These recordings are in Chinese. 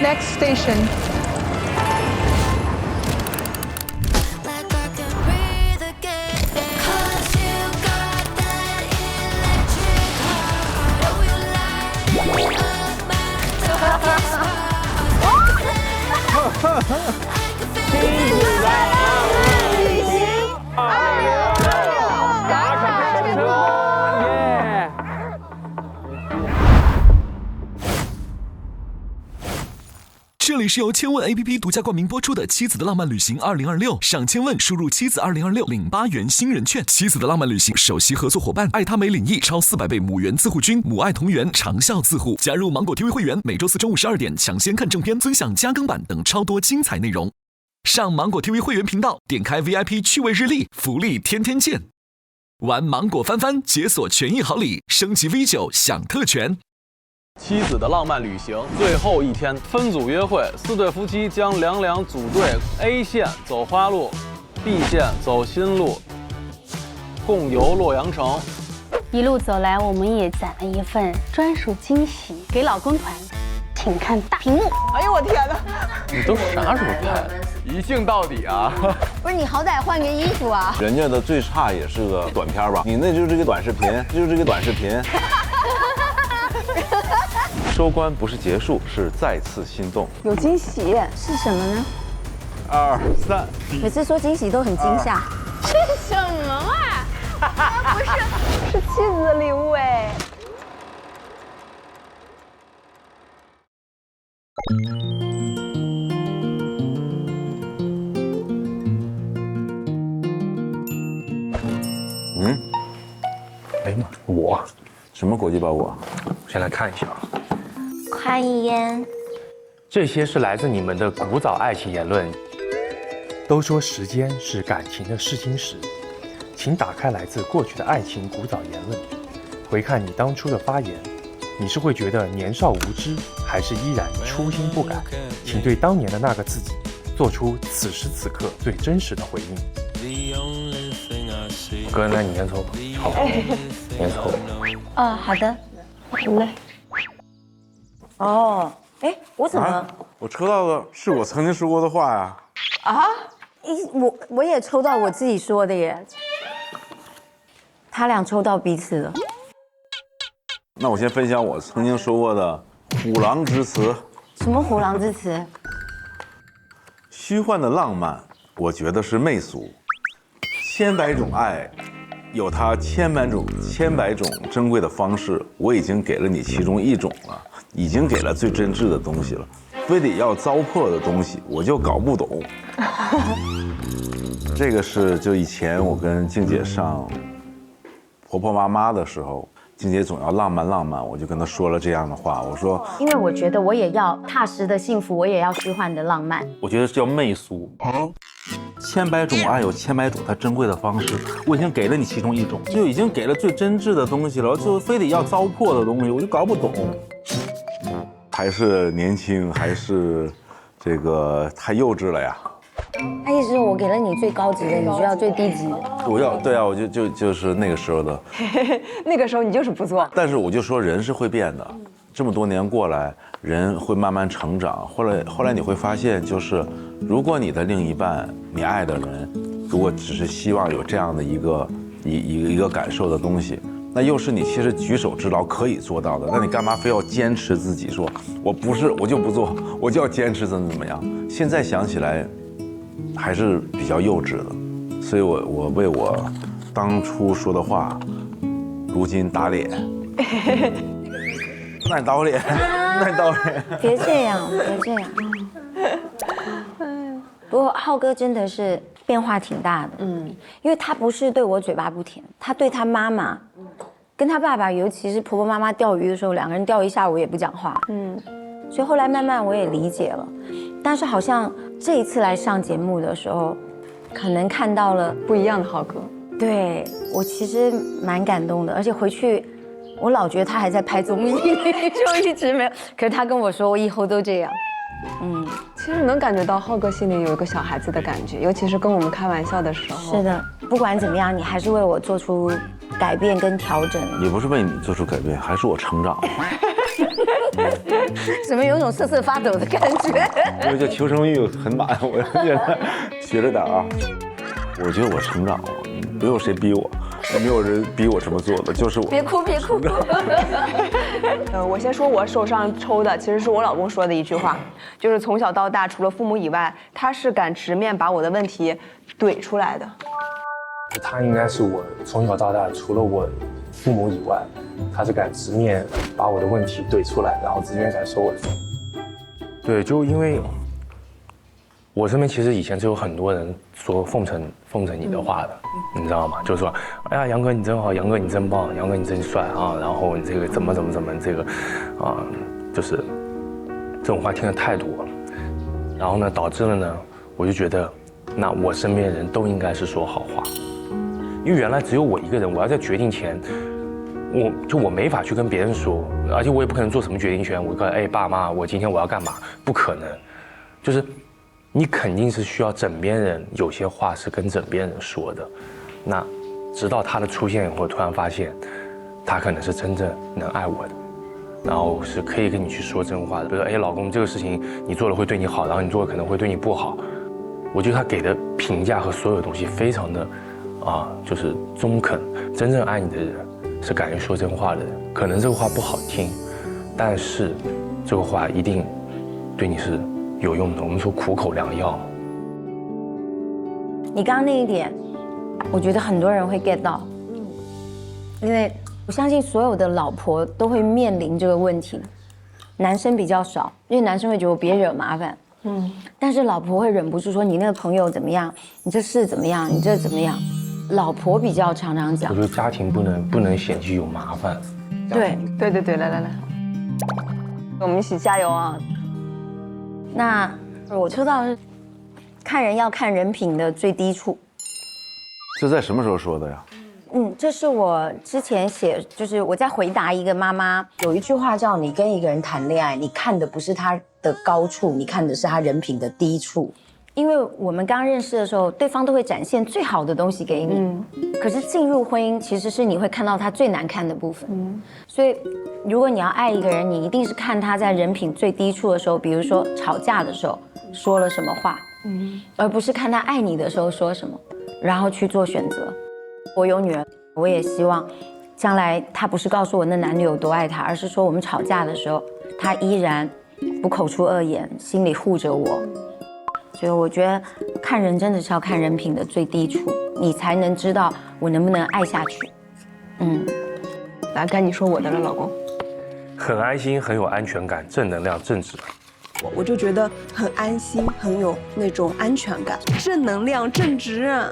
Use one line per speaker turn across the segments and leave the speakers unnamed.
Next station.
这里是由千问 APP 独家冠名播出的《妻子的浪漫旅行2026》，上千问输入妻子2026领8元新人券。妻子的浪漫旅行首席合作伙伴爱他美领益超400倍母源自护菌，母爱同源，长效自护。加入芒果 TV 会员，每周四中午12点抢先看正片，尊享加更版等超多精彩内容。上芒果 TV 会员频道，点开 VIP 趣味日历，福利天天见。玩芒果翻翻，解锁权益好礼，升级 V9享特权。
妻子的浪漫旅行最后一天，分组约会，4对夫妻将2两组队 ，A 线走花路 ，B 线走新路，共游洛阳城。
一路走来，我们也攒了一份专属惊喜给老公团，请看大屏幕。
哎呦我天哪！
你都啥时候拍的？一镜到底啊！
不是你好歹换个衣服啊！
人家的最差也是个短片吧？你那就是个短视频，就是这个短视频。收官不是结束，是再次心动。
有惊喜是什么呢
2、3，
每次说惊喜都很惊吓。
是什么啊？不是，
是妻子的礼物哎。
哎呀妈，我
什么国际包裹？
先来看一下啊，
快一烟。
这些是来自你们的古早爱情言论。都说时间是感情的试金石，请打开来自过去的爱情古早言论，回看你当初的发言，你是会觉得年少无知，还是依然初心不改？请对当年的那个自己，做出此时此刻最真实的回应。哥，那你先抽吧，好，先抽。
哦，好的。好嘞。哦，哎，我怎么？
我抽到的是我曾经说过的话呀。
啊？我也抽到我自己说的耶。他俩抽到彼此了。
那我先分享我曾经说过的虎狼之词。
什么虎狼之词？
虚幻的浪漫，我觉得是媚俗。千百种爱，有它千百种珍贵的方式，我已经给了你其中一种了，已经给了最真挚的东西了。非得要糟粕的东西，我就搞不懂。这个是就以前我跟静姐上婆婆妈妈的时候，静姐总要浪漫浪漫，我就跟她说了这样的话，我说，
因为我觉得我也要踏实的幸福，我也要虚幻的浪漫。
我觉得叫媚俗。千百种爱有千百种它珍贵的方式，我已经给了你其中一种，就已经给了最真挚的东西了，就非得要糟粕的东西，我就搞不懂。还是年轻，还是这个太幼稚了呀。
他意思是我给了你最高级的，你就要最低级的。
我要对啊，我就是那个时候的。
那个时候你就是不做。
但是我就说人是会变的，这么多年过来，人会慢慢成长。后来你会发现，就是如果你的另一半，你爱的人，如果只是希望有这样的一个感受的东西，那又是你其实举手之劳可以做到的，那你干嘛非要坚持自己说，我不是我就不做，我就要坚持怎么样？现在想起来，还是比较幼稚的，所以我为我当初说的话，如今打脸。那你打我脸，那你打我脸。
别这样，别这样。不过浩哥真的是变化挺大的，因为他不是对我嘴巴不甜，他对他妈妈，跟他爸爸，尤其是婆婆妈妈钓鱼的时候，两个人钓一下午也不讲话，所以后来慢慢我也理解了，但是好像这一次来上节目的时候，可能看到了不一样的浩哥，对我其实蛮感动的，而且回去我老觉得他还在拍综艺，就一直没有，可是他跟我说我以后都这样。
其实能感觉到浩哥心里有一个小孩子的感觉，尤其是跟我们开玩笑的时候。
是的，不管怎么样，你还是为我做出改变跟调整。
也不是为你做出改变，还是我成长了。
怎么有种瑟瑟发抖的感觉？
因为这求生欲很满，我现在学着点啊。我觉得我成长了，没有谁逼我，也没有人逼我这么做的，就是我。
别哭，别哭。
我先说我手上抽的，其实是我老公说的一句话，就是从小到大，除了父母以外，他是敢直面把我的问题怼出来的。
他应该是我从小到大，除了我父母以外，他是敢直面把我的问题怼出来，然后直接敢说我的错。对，就因为我身边其实以前就有很多人说奉承你的话的，你知道吗？就是说，哎呀，杨哥你真好，杨哥你真棒，杨哥你真帅啊，然后你这个怎么这个，就是这种话听得太多了，然后呢，导致了呢，我就觉得，那我身边人都应该是说好话，因为原来只有我一个人，我要在决定前，我没法去跟别人说，而且我也不可能做什么决定权，我告诉爸妈，我今天我要干嘛，不可能，就是。你肯定是需要枕边人，有些话是跟枕边人说的，那直到他的出现以后，突然发现，他可能是真正能爱我的，然后是可以跟你去说真话的。比如说，老公，这个事情你做了会对你好，然后你做了可能会对你不好。我觉得他给的评价和所有东西非常的，就是中肯。真正爱你的人是敢于说真话的人，可能这个话不好听，但是这个话一定对你是有用的，我们说苦口良药。
你刚刚那一点，我觉得很多人会 get 到，因为我相信所有的老婆都会面临这个问题，男生比较少，因为男生会觉得我别惹麻烦，但是老婆会忍不住说你那个朋友怎么样，你这事怎么样，你这怎么样，老婆比较常常讲。
我觉得家庭不能嫌弃有麻烦。
对，
来，我们一起加油啊！
那我抽到的是看人要看人品的最低处。
这在什么时候说的呀？
这是我之前写，就是我在回答一个妈妈，有一句话叫你跟一个人谈恋爱，你看的不是他的高处，你看的是他人品的低处。因为我们刚认识的时候，对方都会展现最好的东西给你，可是进入婚姻其实是你会看到他最难看的部分。所以如果你要爱一个人，你一定是看他在人品最低处的时候，比如说吵架的时候说了什么话，而不是看他爱你的时候说什么，然后去做选择。我有女儿，我也希望将来他不是告诉我那男女有多爱他，而是说我们吵架的时候，他依然不口出恶言，心里护着我。所以我觉得看人真的是要看人品的最低处，你才能知道我能不能爱下去。
来，该你说我的了，老公。
很安心，很有安全感，正能量，正直。
我就觉得很安心，很有那种安全感，正能量，正直啊。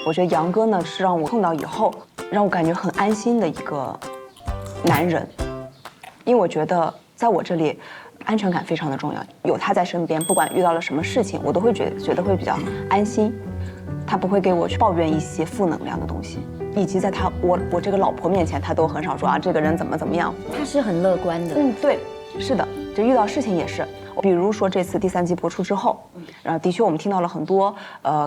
我觉得杨哥呢是让我碰到以后，让我感觉很安心的一个男人，因为我觉得在我这里，安全感非常的重要，有他在身边，不管遇到了什么事情，我都会觉得会比较安心。他不会给我去抱怨一些负能量的东西，以及在我这个老婆面前，他都很少说这个人怎么样。
他是很乐观的。
对，是的，就遇到事情也是。比如说这次第3季播出之后，的确我们听到了很多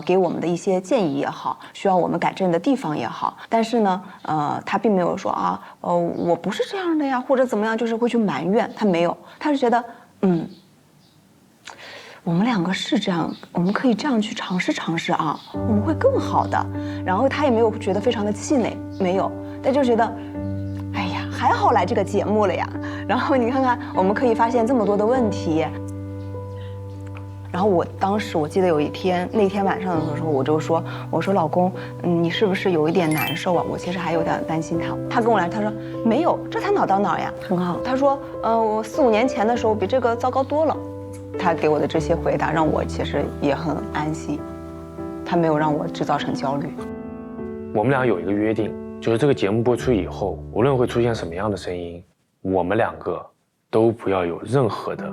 给我们的一些建议也好，需要我们改正的地方也好，但是呢，他并没有说我不是这样的呀，或者怎么样，就是会去埋怨，他没有，他是觉得我们两个是这样，我们可以这样去尝试啊，我们会更好的。然后他也没有觉得非常的气馁，没有，他就觉得，哎呀，还好来这个节目了呀。然后你看看，我们可以发现这么多的问题。然后当时我记得有一天，那天晚上的时候，我说老公，你是不是有一点难受啊？我其实还有点担心他。他跟我来，他说没有，这才哪到哪呀，
很好。
他说，我4、5年前的时候比这个糟糕多了。他给我的这些回答让我其实也很安心，他没有让我制造成焦虑。
我们俩有一个约定，就是这个节目播出以后，无论会出现什么样的声音，我们2个都不要有任何的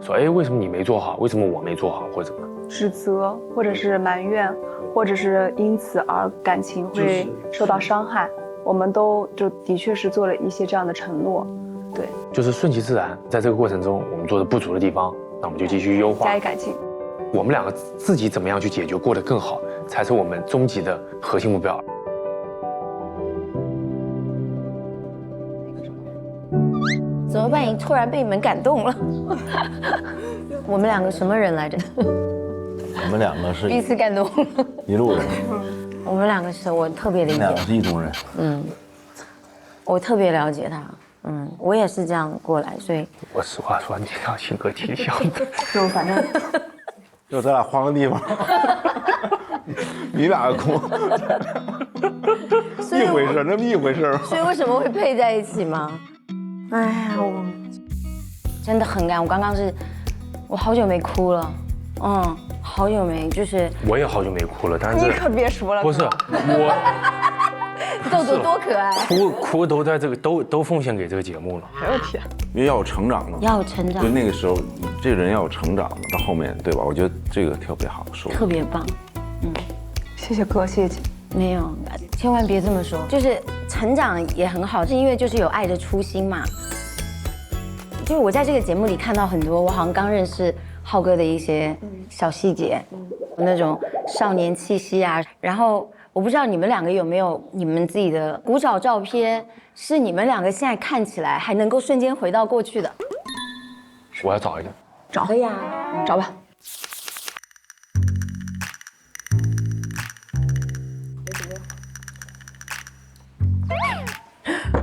说，为什么你没做好，为什么我没做好，或者怎么
指责，或者是埋怨，或者是因此而感情会受到伤害，我们都就的确是做了一些这样的承诺。对，
就是顺其自然，在这个过程中我们做的不足的地方，那我们就继续优化，
加以改进。
我们2个自己怎么样去解决，过得更好，才是我们终极的核心目标。
怎么办？突然被你们感动了。我们两个什么人来着？
我们两个是
彼此感动。
一路人，
我们两个是我特别理解
两个，是一中人。
我特别了解他。我也是这样过来，所以
我实话说，你俩性格挺像的。
就反正
就咱俩换个地方，你俩哭，一回事，那么一回事。
所以为什么会配在一起吗？哎呀，我真的很感，我好久没哭了，好久没，就是
我也好久没哭了，但是
你可别说了，
不是我
豆豆多可爱，
哭都在这个都奉献给这个节目了。
哎呦天，
因为要有成长的，
要有成长
就，那个时候，这个人要有成长的，到后面对吧？我觉得这个特别好说。
特别棒。
谢谢哥，谢谢姐。
没有，千万别这么说，就是成长也很好，是因为就是有爱的初心嘛。就是我在这个节目里看到很多，我好像刚认识浩哥的一些小细节，那种少年气息啊。然后我不知道你们两个有没有你们自己的古早照片，是你们两个现在看起来还能够瞬间回到过去的。
我要找一个。
找，
可以啊，
找吧。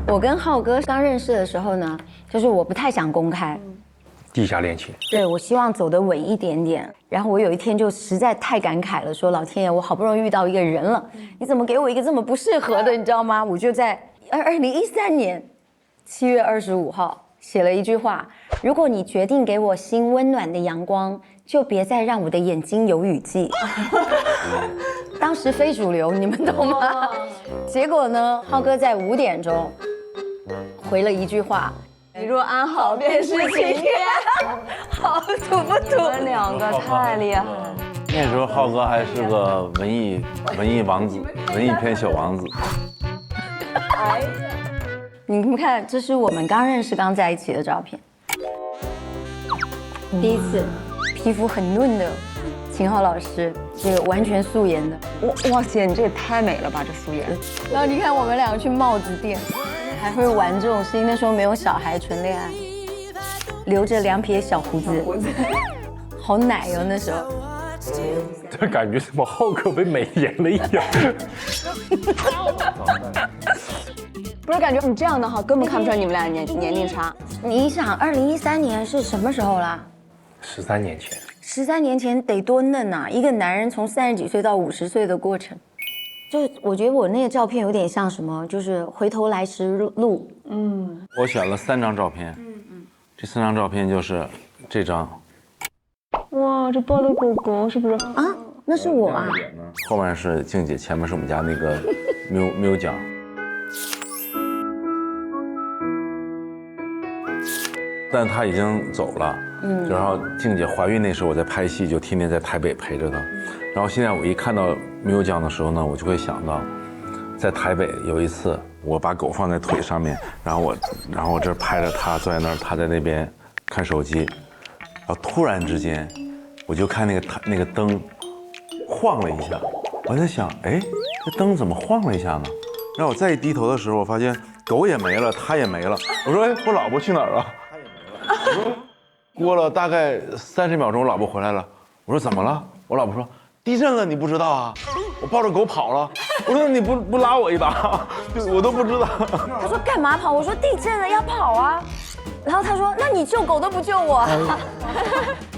我跟浩哥刚认识的时候呢，就是我不太想公开，
地下恋情，
对，我希望走得稳一点点。然后我有一天就实在太感慨了，说老天爷，我好不容易遇到一个人了，你怎么给我一个这么不适合的，你知道吗？我就在2013年7月25号写了一句话：如果你决定给我心温暖的阳光，就别再让我的眼睛有雨季。当时非主流，你们懂吗？结果呢，浩哥在5点钟回了一句话。你若安好便是晴天，好土不土？
我们两个太厉害了。
那时候浩哥还是个文艺王子，文艺片小王子。
你们看，这是我们刚认识、刚在一起的照片。第一次，皮肤很嫩的秦昊老师，这个完全素颜的。
哇姐，你这也太美了吧，这素颜。
然后你看我们两个去帽子店，还会玩这种事情。那时候没有小孩，纯恋爱，留着2撇小胡子，好奶哦那时候。
这感觉什么浩哥被美颜了一样。
不是，感觉你这样的哈，根本看不出来你们俩年龄差。
你想，2013年是什么时候啦
13年前
？13年前得多嫩啊！一个男人从30几岁到50岁的过程，就我觉得我那个照片有点像什么，就是回头来时路。
我选了3张照片，这3张照片就是这张，
哇，这抱的狗狗是不是？
啊，那是我啊！
后面是静姐，前面是我们家那个喵酱。但她已经走了，然后静姐怀孕那时候我在拍戏，就天天在台北陪着她。然后现在我一看到喵酱的时候呢，我就会想到，在台北有一次我把狗放在腿上面，然后我这拍着她坐在那儿，她在那边看手机，然后突然之间我就看那个灯晃了一下，我在想，哎，这灯怎么晃了一下呢？然后我再一低头的时候，我发现狗也没了，它也没了。我说，哎，我老婆去哪儿了？过了大概30秒钟，我老婆回来了。我说怎么了？我老婆说地震了，你不知道啊？我抱着狗跑了。我说你不拉我一把，我都不知道。
他说干嘛跑？我说地震了要跑啊。然后他说那你救狗都不救我啊？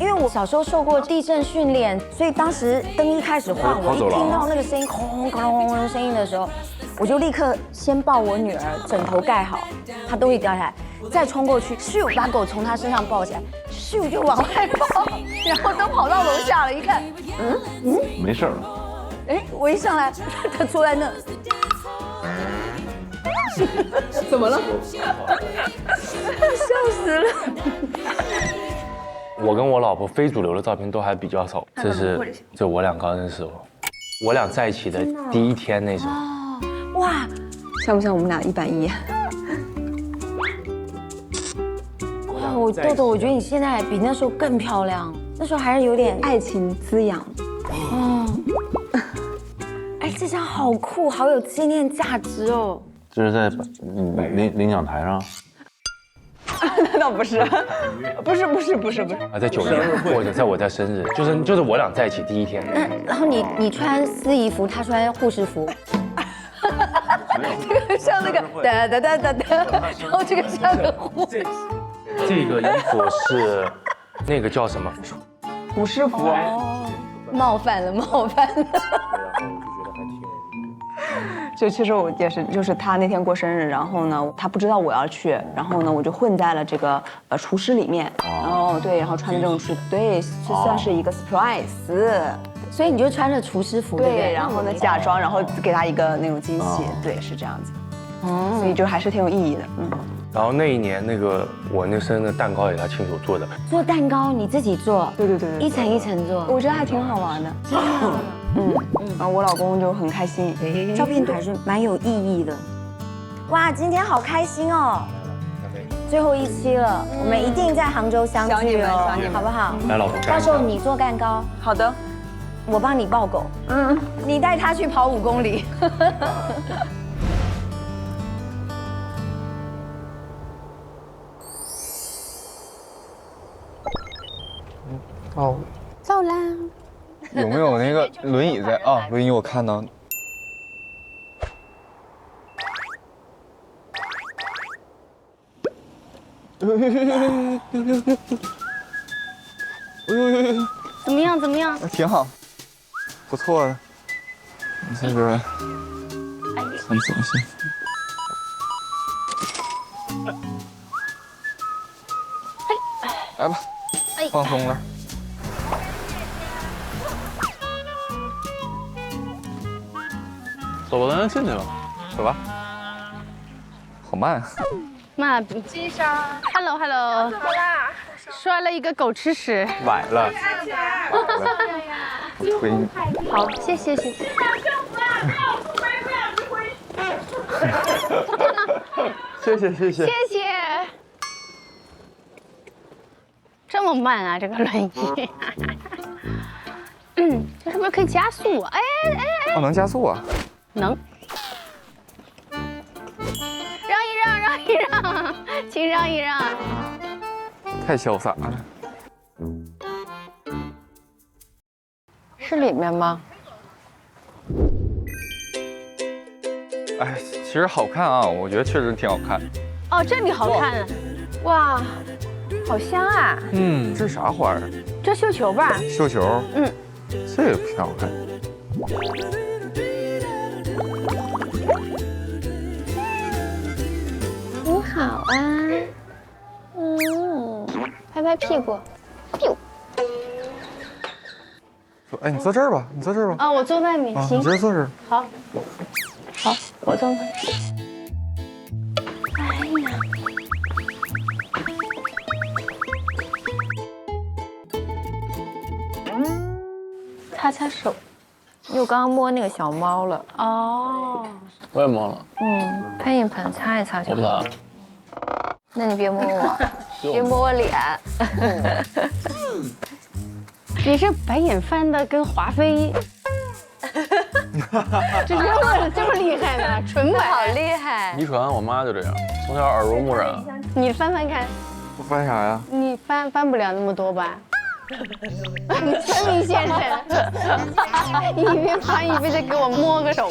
因为我小时候受过地震训练，所以当时灯一开始晃，我一听到那个声音轰隆隆的声音的时候，我就立刻先抱我女儿，枕头盖好，她都会掉下来。再冲过去，咻，把狗从他身上抱起来，咻就往外跑，然后都跑到楼下了，一看，
没事了。
哎，我一上来，他坐在那，怎么了？笑死了。
我跟我老婆非主流的照片都还比较少，这我俩刚认识我俩在一起的第一天那时候。
哇，像不像我们俩110？
哇，豆豆，我觉得你现在比那时候更漂亮，那时候还是有点
爱情滋养。
哦，哎，这张好酷，好有纪念价值哦。
这是在领奖台上。
那倒不是，不是。
啊，在9月或者在我在生日，就是我俩在一起第一天。
然后你穿司仪服，他穿护士服。这个像那个哒哒哒哒哒，然后这个像个护士。
这个衣服是那个叫什么？
护士服。
冒犯了。
就其实我也是，就是他那天过生日，然后呢，他不知道我要去，然后呢，我就混在了这个厨师里面，然后对，然后穿的这种对，就算是一个 surprise。
所以你就穿着厨师服，对不
对，
对？
然后呢，假装，然后给他一个那种惊喜，对，是这样子。所以就还是挺有意义的，
然后那一年我那生日蛋糕也是他亲手做的。
做蛋糕你自己做？
对，
一层一层做，
我觉得还挺好玩的。然后我老公就很开心，
照片还是蛮有意义的。哇，今天好开心哦！最后一期了，我们一定在杭州相聚哦，好不好？
来，老婆，
到时候你做蛋糕，
好的，
我帮你抱狗，你带他去跑5公里。
哦，
到啦。
有没有那个轮椅在啊？轮椅我看到。
怎么样？怎么样？
挺好，不错的。你这个很仔细。来吧，放松了。
走吧，咱进去吧。
走吧。好慢。
妈逼！金莎 ，Hello， 怎么啦？摔了一个狗吃屎。
崴了。我推你。
好，谢谢。
谢谢。
这么慢啊，这个轮椅。这是不是可以加速啊？哎，
哦，能加速啊？
能。让一让，请让一让。
太潇洒了。
是里面吗？
哎，其实好看啊，我觉得确实挺好看。
哦，这里好看啊！
哇，好香啊！
这是啥花儿？
这绣球吧？
绣球。这个挺好看。
你好啊。拍拍屁股。
说，哎，你坐这儿吧，
哦，我坐外面，行。
你直接坐这儿。
好，我坐外面。哎呀，擦手。
因为我刚刚摸那个小猫了。
哦。
我也摸了。
喷一喷，擦一擦就好。
我不擦。
那你别摸我，别摸我脸。
你是白眼翻的跟华妃，这么厉害呢？纯白，
好厉害！
遗传，我妈就这样，从小耳濡目染。
你翻翻看，
我翻啥呀？
你翻不了那么多吧？村民先生，一边翻一边在给我摸个手，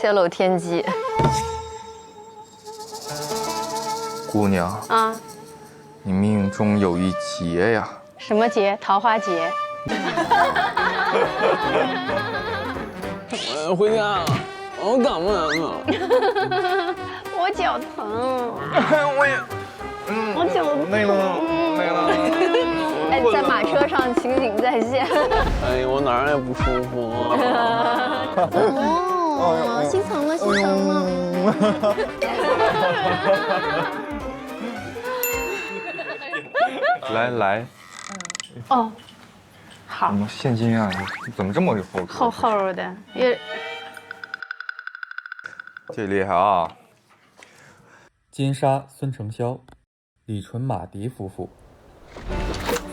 泄露天机。
姑娘
啊，
你命中有一劫呀。
什么节？桃花节。
我要回家了，我感冒了。
我脚疼。
我也，
我脚疼。
累了。
哎，在马车上情景再现。
哎，我哪儿也不舒服啊。
哦，心疼了。
来。
哦，好。
怎么现金啊？怎么这么厚？
厚的，也。
这厉害啊！
金莎、孙承霄、李纯、马迪夫妇，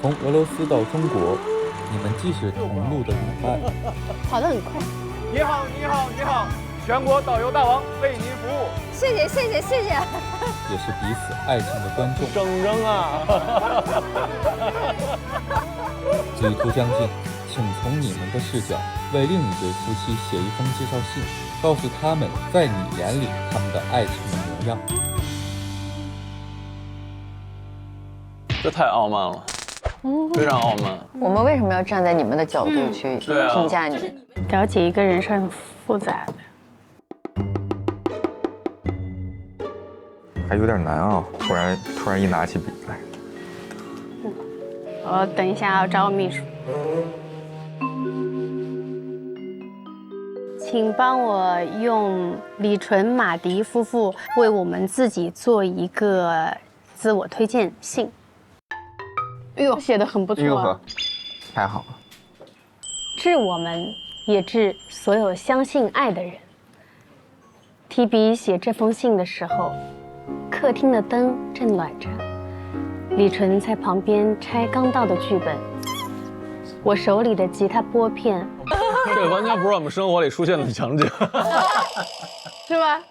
从俄罗斯到中国，你们既是同路的同伴，
跑得很快。
你好，
全国导游大王为您服务。
谢谢谢谢谢谢。
也是彼此爱情的观众。
整整啊！
旅途将近，请从你们的视角为另一对夫妻写一封介绍信，告诉他们在你眼里他们的爱情的模样。
这太傲慢了，非常傲慢。
我们为什么要站在你们的角度去评价你？
了解一个人是很复杂的。
还有点难啊！突然一拿起笔来，
我等一下，我找我秘书，请帮我用李纯、马迪夫妇为我们自己做一个自我推荐信。哎呦，写的很不错啊！
太好了！
致我们，也致所有相信爱的人。提笔写这封信的时候，客厅的灯正暖着，李纯在旁边拆刚到的剧本，我手里的吉他拨片，
这完全不是我们生活里出现的场景，
是吧？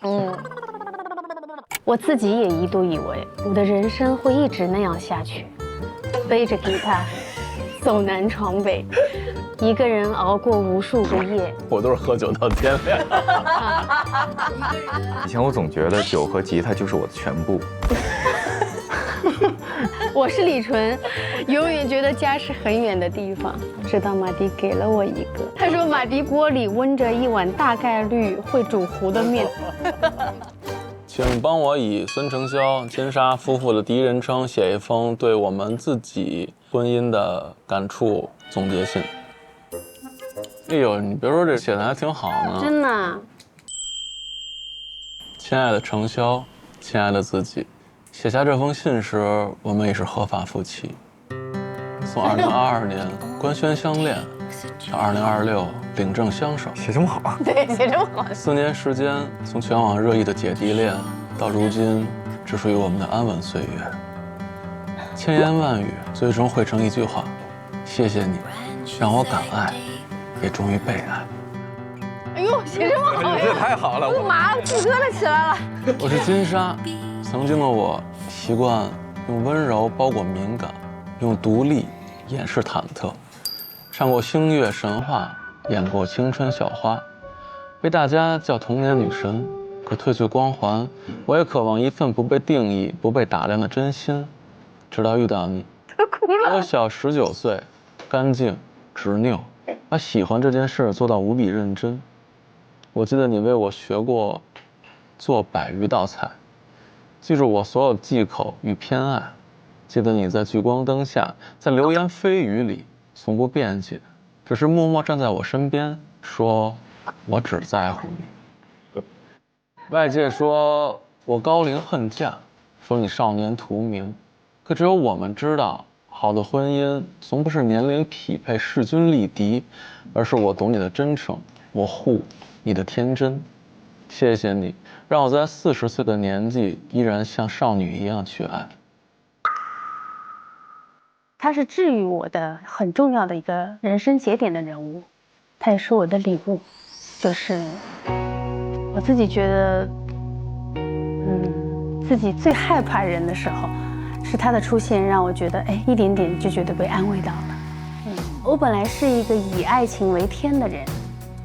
我自己也一度以为我的人生会一直那样下去，背着吉他，走南闯北，一个人熬过无数个夜。
我都是喝酒到天亮。
以前我总觉得酒和吉他就是我的全部。
我是李纯，永远觉得家是很远的地方，直到马迪给了我一个。他说马迪锅里温着一碗大概率会煮糊的面。
请帮我以孙承霄、金莎夫妇的第一人称写一封对我们自己婚姻的感触总结信。哎呦，你别说，这写的还挺好呢。
真的。
亲爱的承霄，亲爱的自己，写下这封信时，我们已是合法夫妻。从2022年官宣相恋，到2026领证相守，
写这么好。
对，写这么好。
4年时间，从全网热议的姐弟恋，到如今只属于我们的安稳岁月。千言万语，最终汇成一句话：谢谢你，让我敢爱，也终于被爱。
哎呦，写这么好呀！
这太好了，
我马上鸡皮疙瘩起来了。
我是金莎，曾经的我习惯用温柔包裹敏感，用独立掩饰忐忑，唱过星月神话，演过青春校花，被大家叫童年女神。可褪去光环，我也渴望一份不被定义、不被打量的真心。直到遇到你，我小19岁，干净执拗，把喜欢这件事做到无比认真。我记得你为我学过做100余道菜，记住我所有忌口与偏爱。记得你在聚光灯下，在流言蜚语里，从不辩解，只是默默站在我身边，说我只在乎你。外界说我高龄恨嫁，说你少年图名，可只有我们知道，好的婚姻从不是年龄匹配势均力敌，而是我懂你的真诚，我护你的天真。谢谢你，让我在40岁的年纪依然像少女一样去爱。
他是治愈我的很重要的一个人生节点的人物，他也是我的礼物。就是我自己觉得，自己最害怕人的时候，是他的出现让我觉得，哎，一点点就觉得被安慰到了。我本来是一个以爱情为天的人，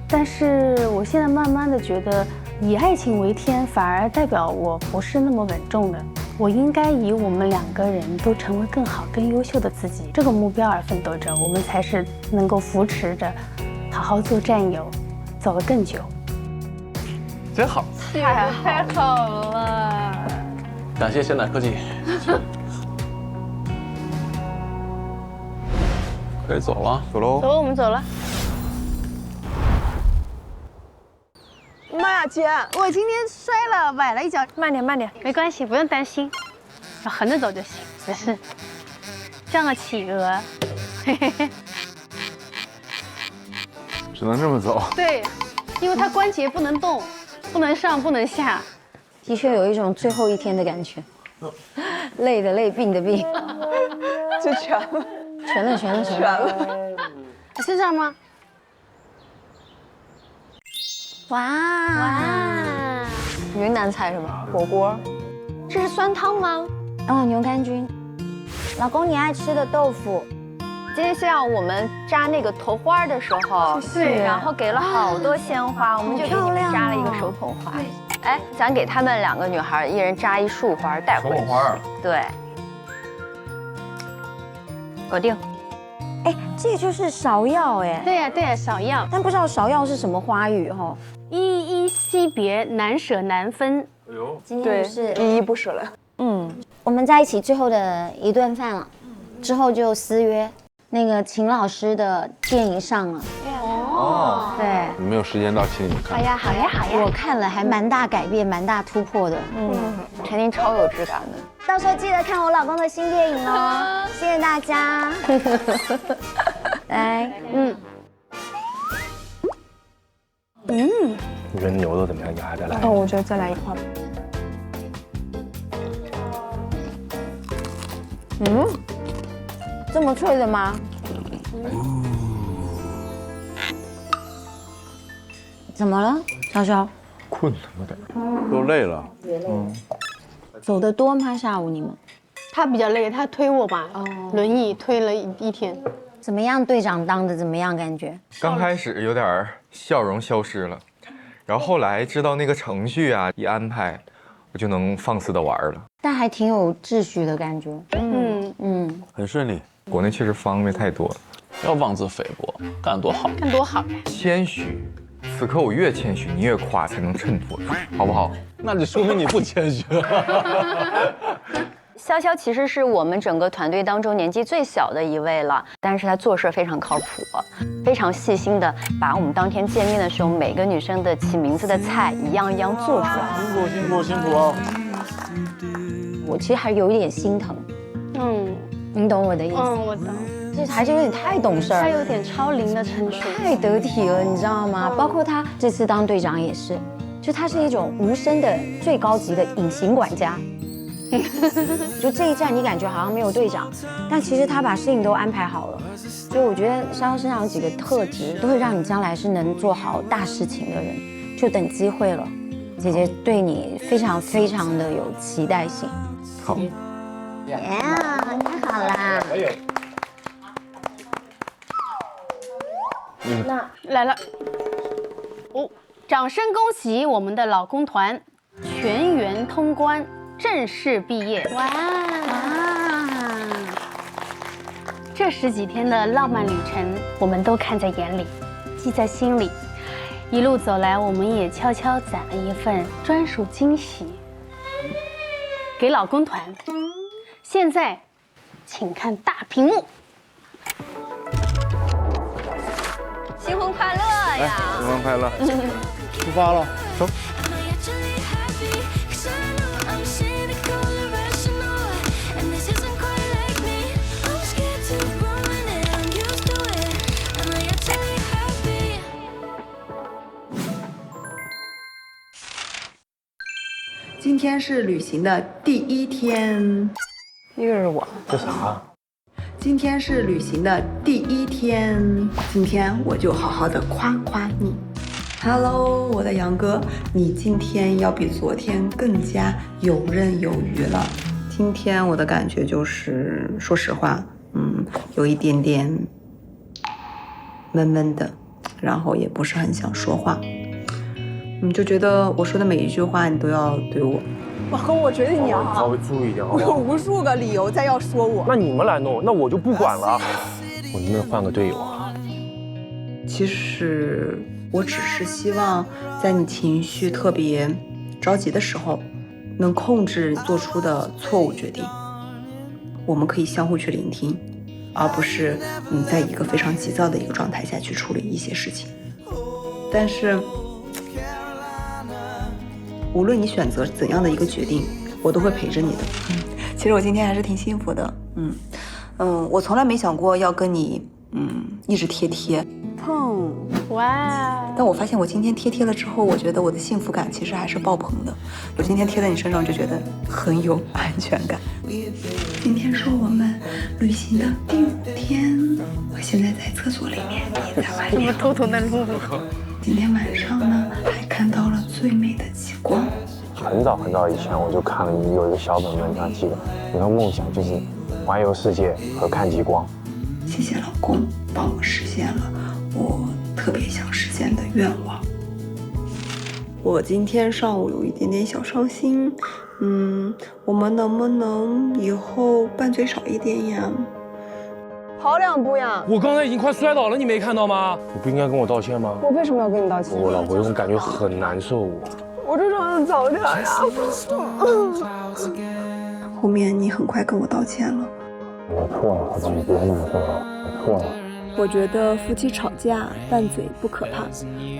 但是我现在慢慢的觉得，以爱情为天反而代表我不是那么稳重的。我应该以我们2个人都成为更好、更优秀的自己这个目标而奋斗着，我们才是能够扶持着，好好做战友，走得更久。
真好，
太好了！
感谢现代科技。可以走了，
走喽。
走，我们走了。
妈呀，姐，
我今天摔了，崴了一脚，慢点，慢点，没关系，不用担心，横着走就行，没事。像个企鹅，嘿嘿嘿。
只能这么走。
对，因为它关节不能动，不能上，不能下。
的确有一种最后一天的感觉，累的累，病的病，
就全了，
全了。
身上吗？
哇，
云南菜是吗？火锅，这是酸汤吗？
哦，牛肝菌。老公，你爱吃的豆腐。
今天下午我们扎那个头花的时候，
对，
然后给了好多鲜花，我们就给你们扎了一个手捧花。哎，咱给他们2个女孩一人扎一束花带回去。手捧花。对。搞定。
哎，这就是芍药哎。
对呀对呀，芍药。
但不知道芍药是什么花语哈？
依依惜别，难舍难分。
哎呦，今天是
依依不舍了。
我们在一起最后的一顿饭了，之后就私约。那个秦老师的电影上了。
哦。
对。
你没有时间到请你们看。
好呀好呀好呀。我看了还蛮大改变，蛮大突破的。
肯定超有质感的。
到时候记得看我老公的新电影哦。谢谢大家。来，
你觉得牛肉怎么样？你还再来？
哦，我觉得再来一块。
这么脆的吗？怎么了，潇潇？
困了，有点。
都累了。
走得多吗？下午你们？
他比较累，他推我吧，轮椅推了一天。
怎么样？队长当的怎么样？感觉？
刚开始有点笑容消失了，然后后来知道那个程序啊，一安排，我就能放肆的玩了。
但还挺有秩序的感觉。
很顺利。
国内确实方便太多了。
不要妄自菲薄，干多好，
干多好。
谦虚，此刻我越谦虚，你越夸才能衬托，好不好？
那就说明你不谦虚。
潇潇其实是我们整个团队当中年纪最小的一位了，但是他做事非常靠谱，非常细心的把我们当天见面的时候每个女生的起名字的菜一样一样做出来。
辛苦啊！
我其实还有一点心疼。你懂我的意思？
我懂。
这孩子有点太懂事儿，
他有点超龄的成熟，
太得体了，你知道吗？包括他这次当队长也是，就他是一种无声的最高级的隐形管家。就这一站你感觉好像没有队长，但其实他把事情都安排好了。所以我觉得潇潇身上有几个特质，都会让你将来是能做好大事情的人，就等机会了。姐姐对你非常非常的有期待性。
好。
太好啦！
那来了，掌声恭喜我们的老公团全员通关，正式毕业！哇！这10几天的浪漫旅程，我们都看在眼里，记在心里。一路走来，我们也悄悄攒了一份专属惊喜，给老公团。现在，请看大屏幕。
新婚快乐呀！
新婚快乐！出发了，走。
今天是旅行的第1天。
又是我。
这啥？
今天是旅行的第1天，今天我就好好的夸夸你。Hello， 我的杨哥，你今天要比昨天更加游刃有余了。今天我的感觉就是，说实话，有一点点闷闷的，然后也不是很想说话。就觉得我说的每一句话你都要对我。
老公，我觉得你要
稍微注意一点，
我有无数个理由在要说我。
那你们来弄，那我就不管了。我能不能换个队友啊？
其实我只是希望在你情绪特别着急的时候，能控制做出的错误决定。我们可以相互去聆听，而不是在一个非常急躁的一个状态下去处理一些事情。但是无论你选择怎样的一个决定，我都会陪着你的。其实我今天还是挺幸福的。我从来没想过要跟你一直贴。
碰，哇！
但我发现我今天贴了之后，我觉得我的幸福感其实还是爆棚的。我今天贴在你身上就觉得很有安全感。今天是我们旅行的第5天，我现在在厕所里面，你在外面。
我偷偷的录。
今天晚上呢，还
很早很早以前我就看了你有一个小本本上记的，你的梦想就是环游世界和看极光。
谢谢老公帮我实现了我特别想实现的愿望。我今天上午有一点点小伤心，我们能不能以后拌嘴少一点呀？
跑2步呀！
我刚才已经快摔倒了，你没看到吗？
你不应该跟我道歉吗？
我为什么要跟你道歉？
我老婆这种感觉很难受。
我就想早点呀。
后面你很快跟我道歉了。
我错了，好吧，你别那么说了，我错了。
我觉得夫妻吵架拌嘴不可怕，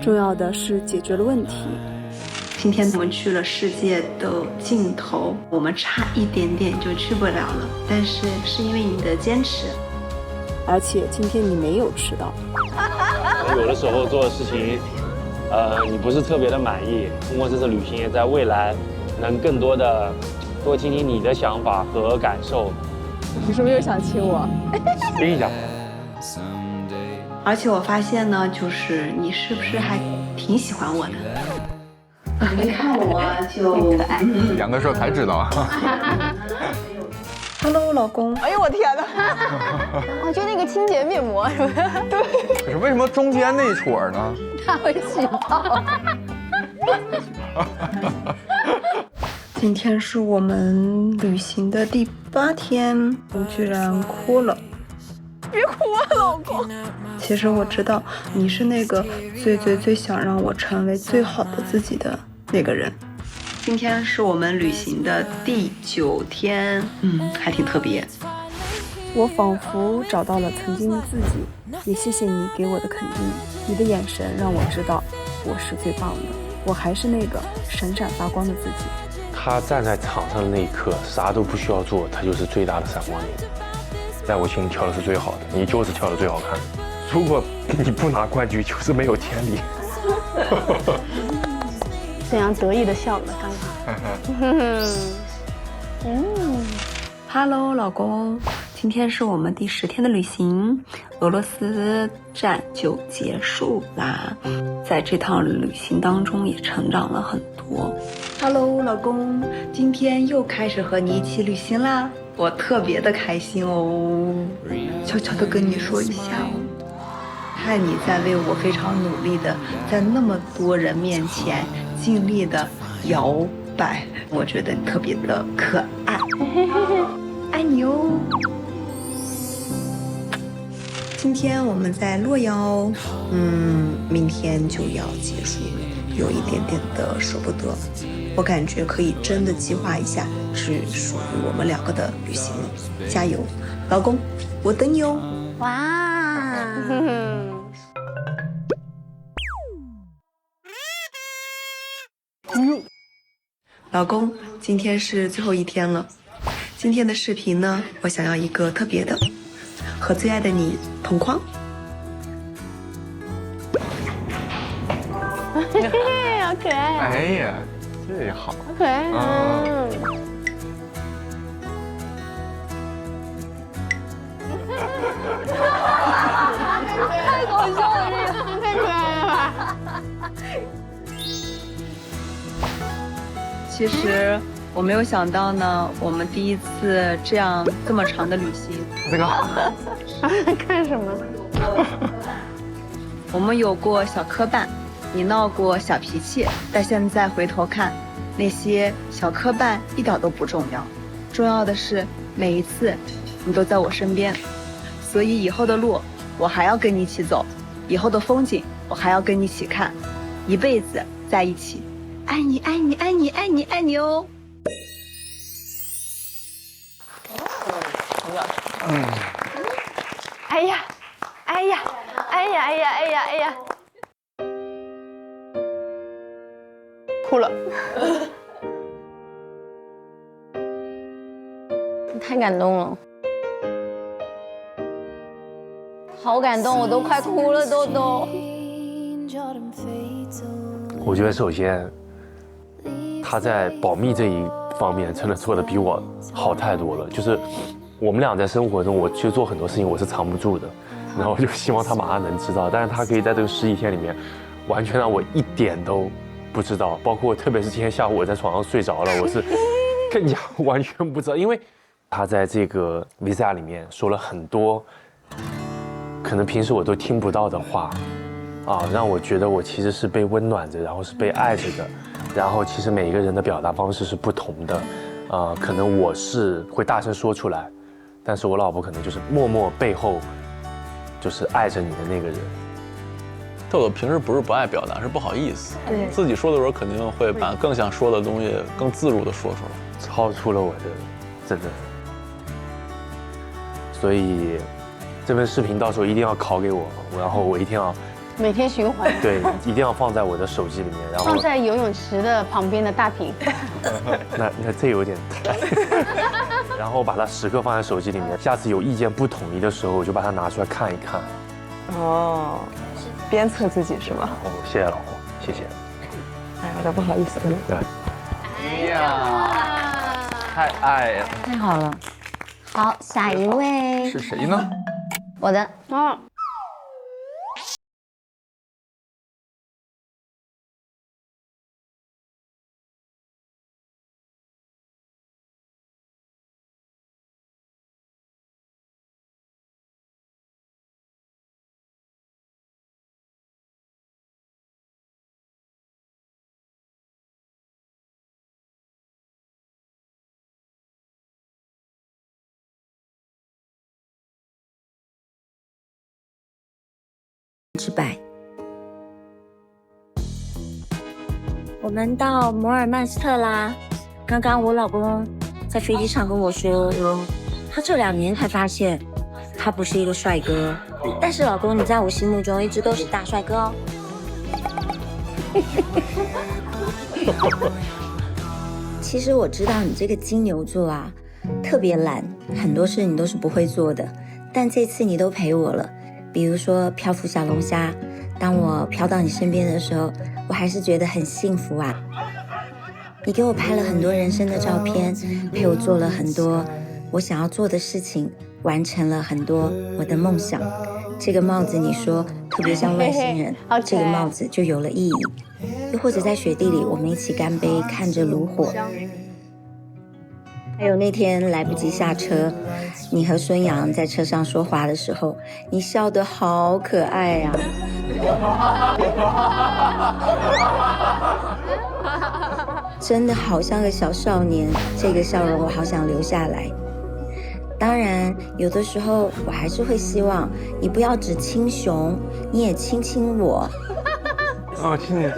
重要的是解决了问题。
今天我们去了世界的尽头，我们差一点点就去不了了，但是是因为你的坚持。
而且今天你没有迟到。
有的时候做的事情，你不是特别的满意。通过这次旅行，也在未来能更多的多听听你的想法和感受。
你是不是又想亲我？
亲一下。
而且我发现呢，就是你是不是还挺喜欢我的？你看我就可爱。
杨哥说才知道。
Hello， 老公。
哎呦我天哪！
哦，就那个清洁面膜是不是？
对。
可是为什么中间那一撮呢？
他会洗泡。
今天是我们旅行的第8天，我居然哭了。
别哭啊，老公。
其实我知道你是那个最想让我成为最好的自己的那个人。今天是我们旅行的第9天，还挺特别。
我仿佛找到了曾经的自己，也谢谢你给我的肯定。你的眼神让我知道我是最棒的，我还是那个闪闪发光的自己。
他站在场上的那一刻，啥都不需要做，他就是最大的闪光点。在我心里跳的是最好的，你就是跳的最好看的。如果你不拿冠军，就是没有天理。
沈阳得意的笑了，刚刚。
Hello， 老公，今天是我们第10天的旅行，俄罗斯站就结束啦。在这趟旅行当中，也成长了很多。Hello， 老公，今天又开始和你一起旅行啦，我特别的开心哦。悄悄的跟你说一下哦。看你在为我非常努力的，在那么多人面前尽力的摇摆，我觉得特别的可爱，爱你哦。今天我们在洛阳，明天就要结束了，有一点点的舍不得。我感觉可以真的计划一下，是属于我们2个的旅行了。加油，老公，我等你哦。
哇。
老公，今天是最后1天了。今天的视频呢，我想要一个特别的，和最爱的你同框。
嘿嘿，好可爱。
哎呀，这好。
好可爱啊！太搞笑了，这个太可爱了吧！
其实我没有想到呢，我们第一次这么长的旅行。
这个
看什么？
我们有过小磕绊，你闹过小脾气，但现在回头看，那些小磕绊一点都不重要，重要的是每一次你都在我身边，所以以后的路我还要跟你一起走，以后的风景我还要跟你一起看，一辈子在一起，爱你爱你爱你爱你爱你哦。
哎呀，哎呀，哎呀，哎呀，哎呀，哎呀，
哭了。
太感动了，好感动，我都快哭了，豆豆。
我觉得首先，他在保密这一方面真的做的比我好太多了。就是我们俩在生活中，我去做很多事情我是藏不住的，然后我就希望他马上能知道。但是他可以在这个11天里面，完全让我一点都不知道，包括特别是今天下午我在床上睡着了，我是更加完全不知道，因为他在这个 visa 里面说了很多可能平时我都听不到的话，让我觉得我其实是被温暖着，然后是被爱着的，然后其实每一个人的表达方式是不同的，可能我是会大声说出来，但是我老婆可能就是默默背后就是爱着你的那个人。
豆豆平时不是不爱表达，是不好意思。
对，
自己说的时候肯定会把更想说的东西更自如地说出来，
超出了我的真的。所以这份视频到时候一定要拷给我，然后我一定要
每天循环。
对，一定要放在我的手机里面，然后
放在游泳池的旁边的大屏。
那这有点太。然后把它时刻放在手机里面，下次有意见不统一的时候，我就把它拿出来看一看。
哦，鞭策自己是吗？
哦，谢谢老婆，谢谢。
哎，有点不好意思。
对。
哎呀，太爱了，
太好了。好，下一位
是谁呢？
我的。
之百。我们到摩尔曼斯特啦。刚刚我老公在飞机上跟我说，他这2年才发现他不是一个帅哥，但是老公你在我心目中一直都是大帅哥哦。其实我知道你这个金牛座啊，特别懒，很多事你都是不会做的，但这次你都陪我了。比如说漂浮小龙虾，当我飘到你身边的时候，我还是觉得很幸福啊。你给我拍了很多人生的照片，陪我做了很多我想要做的事情，完成了很多我的梦想。这个帽子你说特别像外星人，这个帽子就有了意义。又或者在雪地里，我们一起干杯，看着炉火。还有那天来不及下车，你和孙杨在车上说话的时候，你笑得好可爱呀、真的好像个小少年，这个笑容我好想留下来。当然，有的时候我还是会希望你不要只亲熊，你也亲亲我。
哦，亲亲。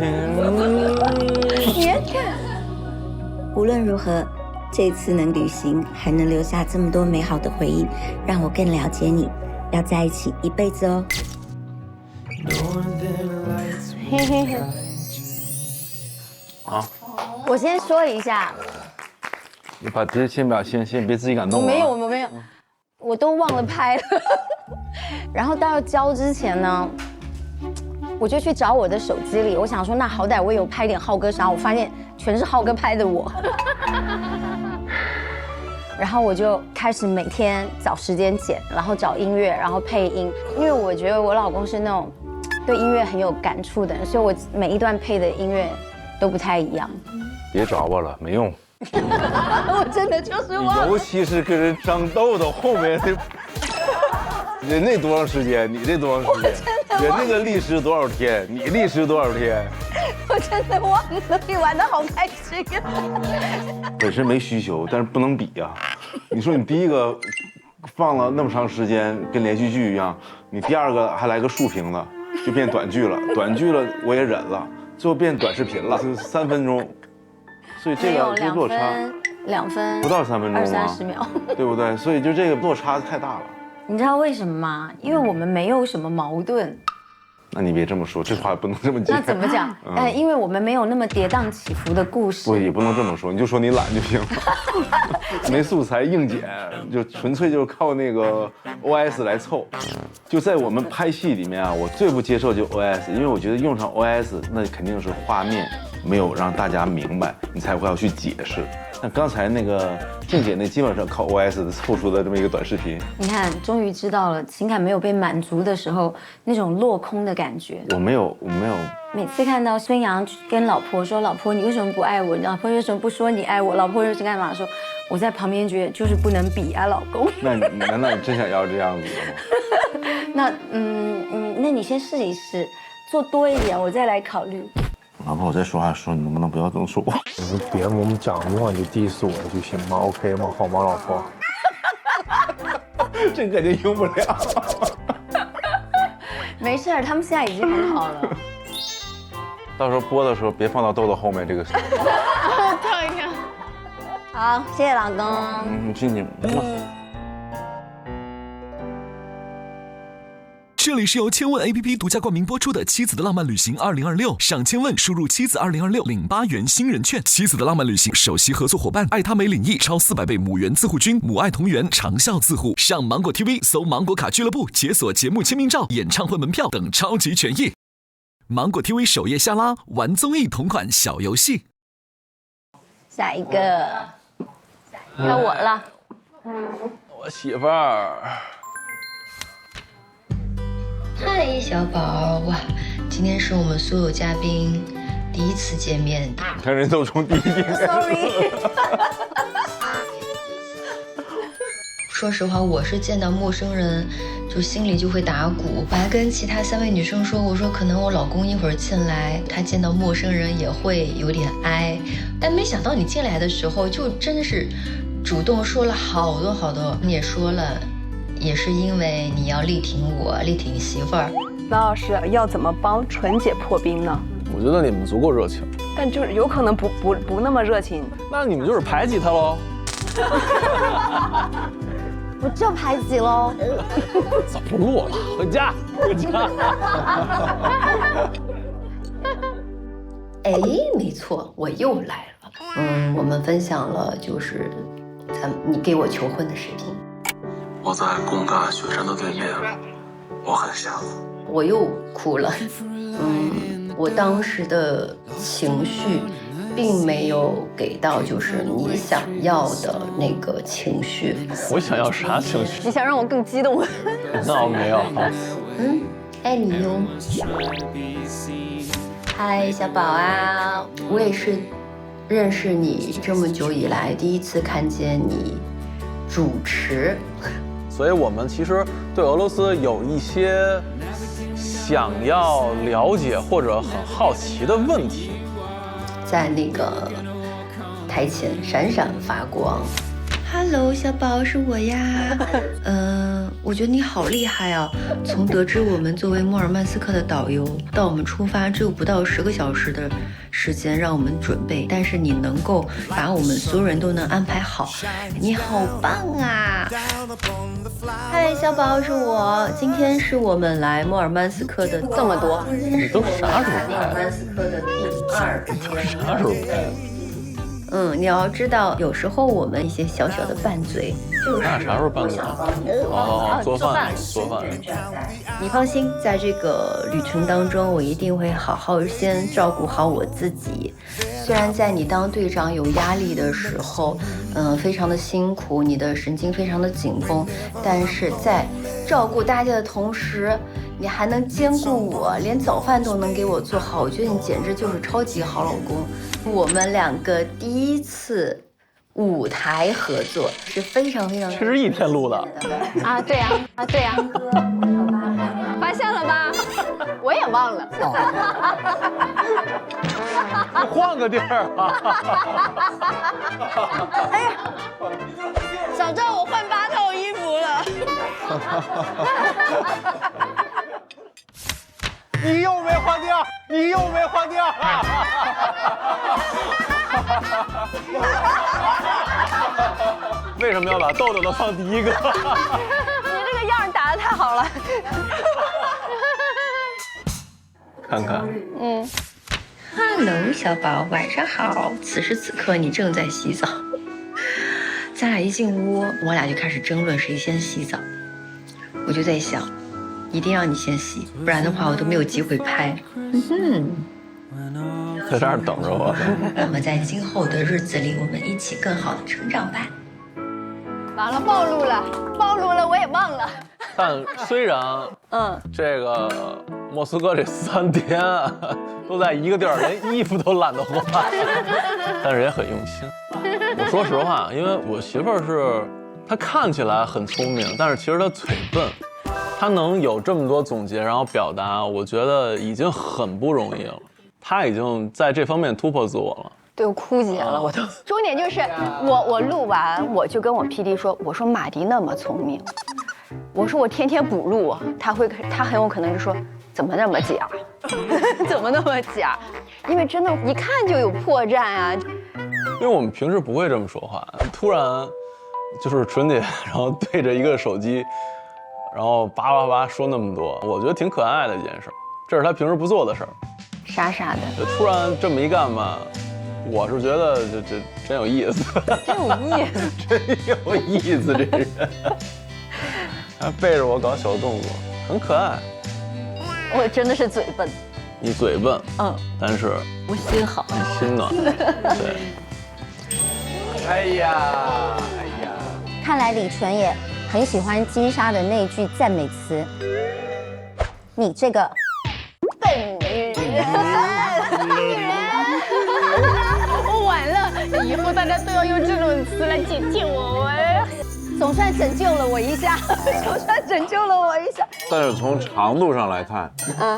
无论如何，这次能旅行，还能留下这么多美好的回忆，让我更了解你，要在一起一辈子哦。
嘿嘿嘿。
好，
我先说一下，
你把先别自己感动了。
我没有，我都忘了拍了。然后到要交之前呢，我就去找我的手机里，我想说，那好歹我有拍点浩哥啥，我发现全是浩哥拍的我。然后我就开始每天找时间剪，然后找音乐，然后配音，因为我觉得我老公是那种对音乐很有感触的人，所以我每一段配的音乐都不太一样。
别找我了，没用。
我真的就是忘了，
尤其是跟人张豆豆后面的，人那多长时间，你这多长时间？人那个历时多少天，你历时多少天？
我真的忘了，你玩的好开心啊！
本身没需求，但是不能比呀。你说你第一个放了那么长时间，跟连续剧一样，你第二个还来个竖屏的，就变短剧了。短剧了我也忍了，最后变短视频了，是3分钟。所以这个落差
2分
不到3分钟
，20-30秒，
对不对？所以就这个落差太大了。
你知道为什么吗？因为我们没有什么矛盾。
那你别这么说，这话不能这么讲。
那怎么讲？因为我们没有那么跌宕起伏的故事。
不，也不能这么说，你就说你懒就行了。没素材硬剪，就纯粹就是靠那个 OS 来凑。就在我们拍戏里面啊，我最不接受就 OS， 因为我觉得用上 OS， 那肯定是画面没有让大家明白，你才会要去解释。那刚才那个静姐那基本上靠 OS 付出的这么一个短视频，
你看，终于知道了情感没有被满足的时候那种落空的感觉。
我没有。
每次看到孙杨跟老婆说：“老婆，你为什么不爱我？老婆为什么不说你爱我？老婆又是干嘛？”说我在旁边觉得就是不能比啊，老公。
那你难道你真想要这样子的吗？
那你先试一试，做多一点，我再来考虑。
老婆，我在说话的时候，你能不能不要这么说？
你们别我们讲的话你就diss我就行吗 ？OK 吗？好吗，老婆？
这肯定用不了。
没事儿，他们现在已经很好了。
到时候播的时候别放到豆豆后面这个。
烫一下。好，谢谢老公。
静静。
这里是由千问 APP 独家冠名播出的《妻子的浪漫旅行2026》，上千问输入妻子2026领8元新人券。妻子的浪漫旅行首席合作伙伴爱他美领益超400倍母源自护菌，母爱同源，长效自护。上芒果 TV 搜芒果卡俱乐部，解锁节目签名照、演唱会门票等超级权益。芒果 TV 首页下拉玩综艺同款小游戏。
下一个，该我了。
我媳妇儿。
嗨，小宝哇！今天是我们所有嘉宾第一次见面。
你看人都从第一天开始。
Sorry。
说实话，我是见到陌生人就心里就会打鼓。我还跟其他3位女生说，我说可能我老公一会儿进来，他见到陌生人也会有点哀。但没想到你进来的时候，就真是主动说了好多好多。你也说了。也是因为你要力挺我，力挺媳妇儿。
那老师要怎么帮纯姐破冰呢？
我觉得你们足够热情，
但就是有可能不那么热情。
那你们就是排挤他喽。
不就排挤喽？
早不录了，回家，回家。
哎，没错，我又来了。我们分享了就是你给我求婚的视频。
我在工大雪山的对面，我很想。
我又哭了。我当时的情绪并没有给到就是你想要的那个情绪。
我想要啥情绪？
你想让我更激动？
那我没有。
爱你哟。嗨，小宝啊，我也是认识你这么久以来第一次看见你主持。
所以我们其实对俄罗斯有一些想要了解或者很好奇的问题，
在那个台前闪闪发光。Hello， 小宝，是我呀。我觉得你好厉害啊！从得知我们作为莫尔曼斯克的导游，到我们出发只有不到10个小时的时间让我们准备，但是你能够把我们所有人都能安排好，你好棒啊！嗨，小宝，是我。今天是我们来莫尔曼斯克的这么多，
你都啥时候拍？
莫尔曼斯克的第2天。
啥时候拍？
你要知道，有时候我们一些小小的拌嘴，就是
那啥时候拌嘴？做饭。
你放心，在这个旅程当中，我一定会好好先照顾好我自己。虽然在你当队长有压力的时候，非常的辛苦，你的神经非常的紧绷，但是在照顾大家的同时，你还能兼顾我，连早饭都能给我做好，我觉得你简直就是超级好老公。我们2个第一次舞台合作是非常非常。
这是1天录的。
啊，对呀，发现了吧？我也忘了。
换个地儿啊！
哎呀，早知道我换8套衣服了。
你又没换地儿，你又没换地儿。为什么要把豆豆的放第1个？
你这个样打得太好了。
看看。
Hello， 小宝，晚上好。此时此刻你正在洗澡。咱俩一进屋，我俩就开始争论谁先洗澡。我就在想，一定让你先洗，不然的话我都没有机会拍。
在这儿等着我。
那么在今后的日子里，我们一起更好的成长吧。
完了，暴露了，我也忘了。
但虽然这个莫斯科这3天都在一个地儿，连衣服都懒得换，但是也很用心。我说实话，因为我媳妇儿是她看起来很聪明，但是其实她嘴笨，她能有这么多总结然后表达，我觉得已经很不容易了。她已经在这方面突破自我了。
对，我枯竭了，我都。重点就是我录完，我就跟我 PD 说，我说马迪那么聪明，我说我天天补录，他很有可能就说怎么那么假，怎么那么假，因为真的，一看就有破绽啊。
因为我们平时不会这么说话，突然就是纯姐，然后对着一个手机，然后叭叭叭说那么多，我觉得挺可爱的一件事，这是她平时不做的事儿，
傻傻的。
突然这么一干吧。我是觉得这真有意思，
真有意思，
真有意思，这人还背着我搞小动作，很可爱。
我真的是嘴笨，
你嘴笨，但是
我心好，
心暖，对。
哎呀，
看来李纯也很喜欢金莎的那句赞美词：“你这个
笨女人。”完了，以后大家都要用这种词来解救我，总算拯救了我一下，总算拯救了我一下。
但是从长度上来看，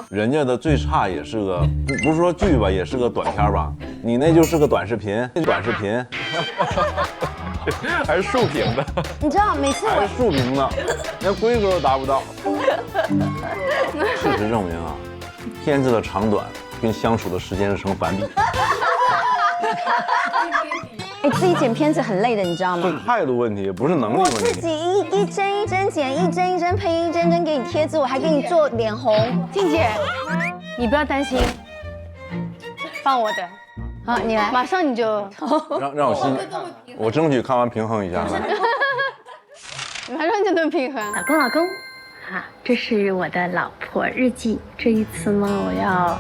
人家的最差也是个不是说剧吧，也是个短片吧，你那就是个短视频，
还是竖屏的。
你知道每次
还是竖屏的，连规格都达不到。事实证明啊，片子的长短跟相处的时间是成反比。
哎，自己剪片子很累的，你知道吗？
是态度问题，不是能力问题。
我自己一帧一帧剪，一帧一帧配音，一帧帧给你贴字，我还给你做脸红。
静姐，你不要担心，放我的。
好，你来，
马上你就
让我心，我争取看完平衡一下。
马上就能平衡。老公，这是我的老婆日记。这一次呢，我要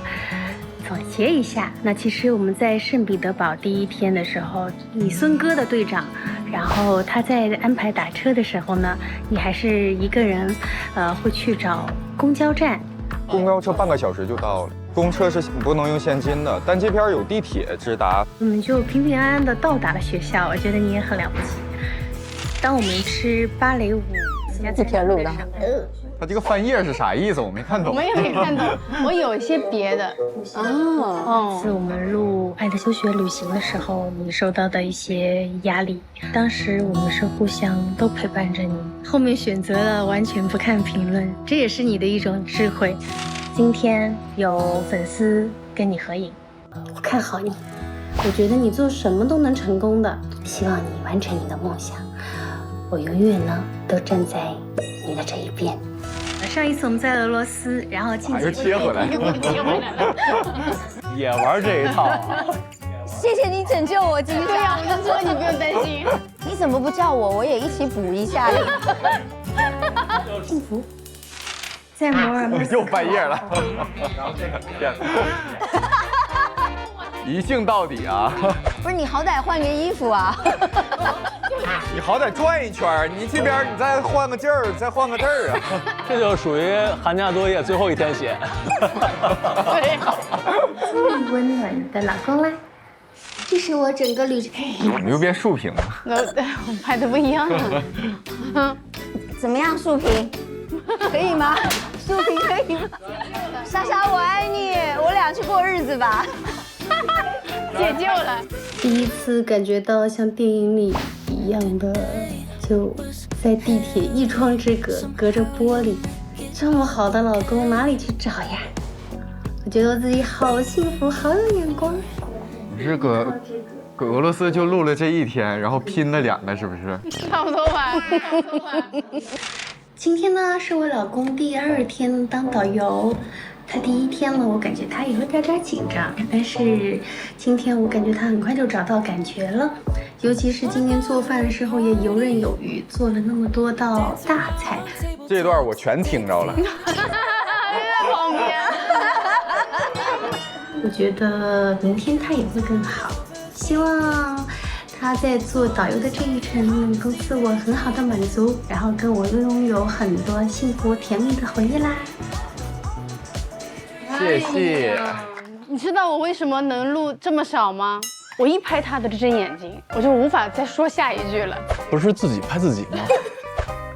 总结一下。那其实我们在圣彼得堡第一天的时候，你孙哥的队长，然后他在安排打车的时候呢，你还是一个人，会去找公交站。
公交车半个小时就到了，公车是不能用现金的，但这边有地铁直达。
我们就平平安安的到达了学校，我觉得你也很了不起。当我们吃芭蕾舞，
这条路的。
他这个翻页是啥意思？我没看懂。
我也没看懂，我有一些别的。是我们录《爱的休学旅行》的时候，你受到的一些压力。当时我们是互相都陪伴着你，后面选择了完全不看评论，这也是你的一种智慧。今天有粉丝跟你合影，我看好你，我觉得你做什么都能成功的，希望你完成你的梦想。我永远呢都站在你的这一边。上一次我们在俄罗斯，然后静姐
又切回来了，
也玩这一套。
谢谢你拯救我，金莎。
对呀，我就说你不用担心。
你怎么不叫我？我也一起补一下。
幸福。在摩尔莫斯科
又翻页了，一镜到底啊！
不是你好歹换个衣服啊！
你好歹转一圈，你这边你再换个劲儿，再换个字儿啊！
这就属于寒假作业最后一天写。
最温暖的老公啦，这是我整个旅程。
你又变竖屏了。
我拍的不一样啊。
怎么样，竖屏？可以吗？竖屏可以吗？莎莎，我爱你，我俩去过日子吧。
解救了。第一次感觉到像电影里一样的，就在地铁一窗之隔，隔着玻璃，这么好的老公哪里去找呀？我觉得我自己好幸福，好有眼光。
你是搁俄罗斯就录了这一天，然后拼了2个，是不是？
差不多吧。今天呢，是我老公第2天当导游。他第1天了，我感觉他也有点紧张，但是今天我感觉他很快就找到感觉了，尤其是今天做饭的时候也游刃有余，做了那么多道大菜。
这段我全听着了。
在旁边。我觉得明天他也会更好。希望他在做导游的这一程能够自我很好的满足，然后跟我拥有很多幸福甜蜜的回忆啦。
谢谢。
你知道我为什么能录这么少吗？我一拍他的这只眼睛，我就无法再说下一句了。
不是自己拍自己吗？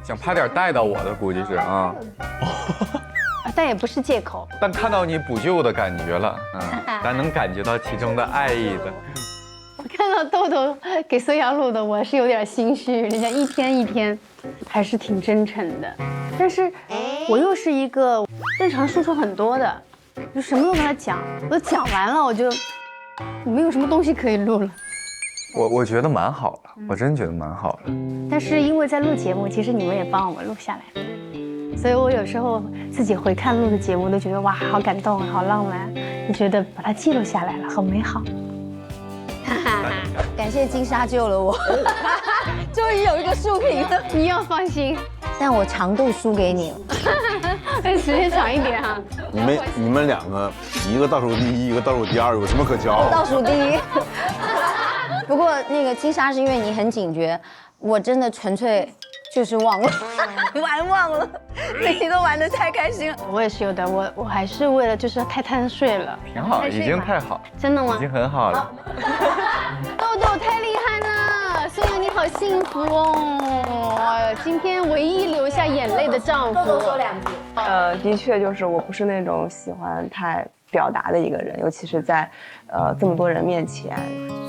想拍点带到我的，估计是啊。
但也不是借口。
但看到你补救的感觉了，咱能感觉到其中的爱意的。
我看到豆豆给孙杨录的，我是有点心虚，人家一天一天还是挺真诚的。但是我又是一个日常输出很多的，就什么都跟他讲，我讲完了我就没有什么东西可以录了。
我觉得蛮好的，我真觉得蛮好的。
但是因为在录节目，其实你们也帮我们录下来了。所以我有时候自己回看录的节目，都觉得哇，好感动，好浪漫，就觉得把它记录下来了，好美好。
感谢金莎救了我，终于有一个竖屏了。
你要放心，
但我长度输给你了，
时间长一点哈。
你们两个，一个倒数第一，一个倒数第二，有什么可骄傲？
倒数第一。不过那个金莎是因为你很警觉，我真的纯粹就是忘了，忘了，那你都玩得太开心了。
我也是有的，我还是为了就是太贪睡了。
挺好，已经太好。
真的吗？
已经很好了。
豆豆太厉害了，孙杨你好幸福哦！今天唯一流下眼泪的丈夫。豆豆说2句。
的确就是我不是那种喜欢太表达的一个人，尤其是在这么多人面前。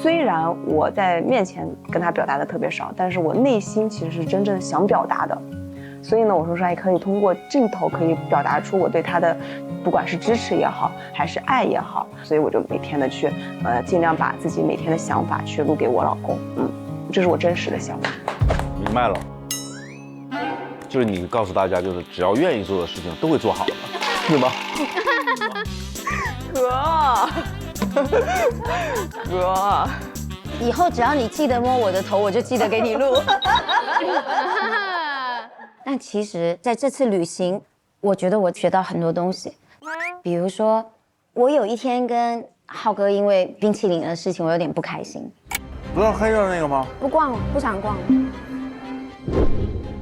虽然我在面前跟他表达的特别少，但是我内心其实是真正想表达的。所以呢，我说实话，也可以通过镜头可以表达出我对他的，不管是支持也好，还是爱也好。所以我就每天的去尽量把自己每天的想法去录给我老公，这是我真实的想法。
明白了，就是你告诉大家，就是只要愿意做的事情都会做好的，对吧？
哥，以后只要你记得摸我的头，我就记得给你录。但其实在这次旅行，我觉得我学到很多东西，比如说，我有一天跟浩哥因为冰淇淋的事情，我有点不开心。
不是黑的那个吗？
不逛了，不想逛了。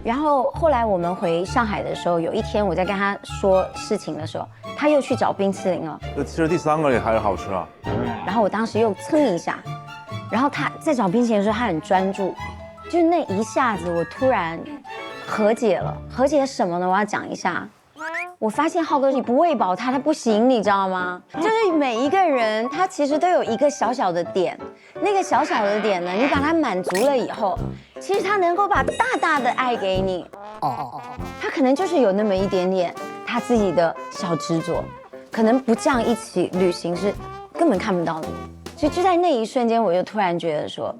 然后后来我们回上海的时候，有一天我在跟他说事情的时候，他又去找冰淇淋了。
其实第3个也还是好吃啊。
然后我当时又蹭一下，然后他在找冰淇淋的时候，他很专注，就那一下子我突然和解了。和解什么呢？我要讲一下。我发现浩哥你不喂饱他，他不行，你知道吗？就是每一个人他其实都有一个小小的点，那个小小的点呢，你把它满足了以后，其实他能够把大大的爱给你。他可能就是有那么一点点他自己的小执着，可能不这样一起旅行是根本看不到的。所以就在那一瞬间，我就突然觉得说，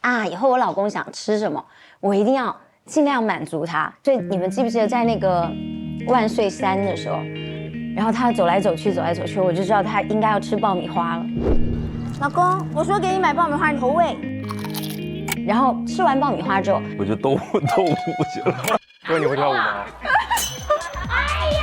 啊，以后我老公想吃什么，我一定要尽量满足他。所以你们记不记得在那个万岁山的时候，然后他走来走去，我就知道他应该要吃爆米花了。老公，我说给你买爆米花，你投喂。然后吃完爆米花之后，
我就都不行了。
哥，你会跳舞吗？
哎呀！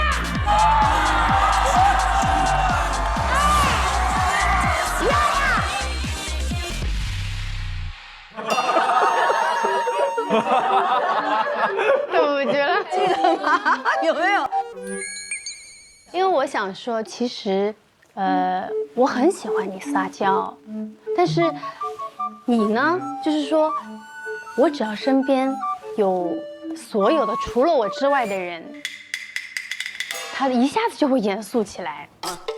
对不起了，
记得吗？有没有？
因为我想说，其实，我很喜欢你撒娇，但是你呢，就是说，我只要身边有所有的除了我之外的人，他一下子就会严肃起来，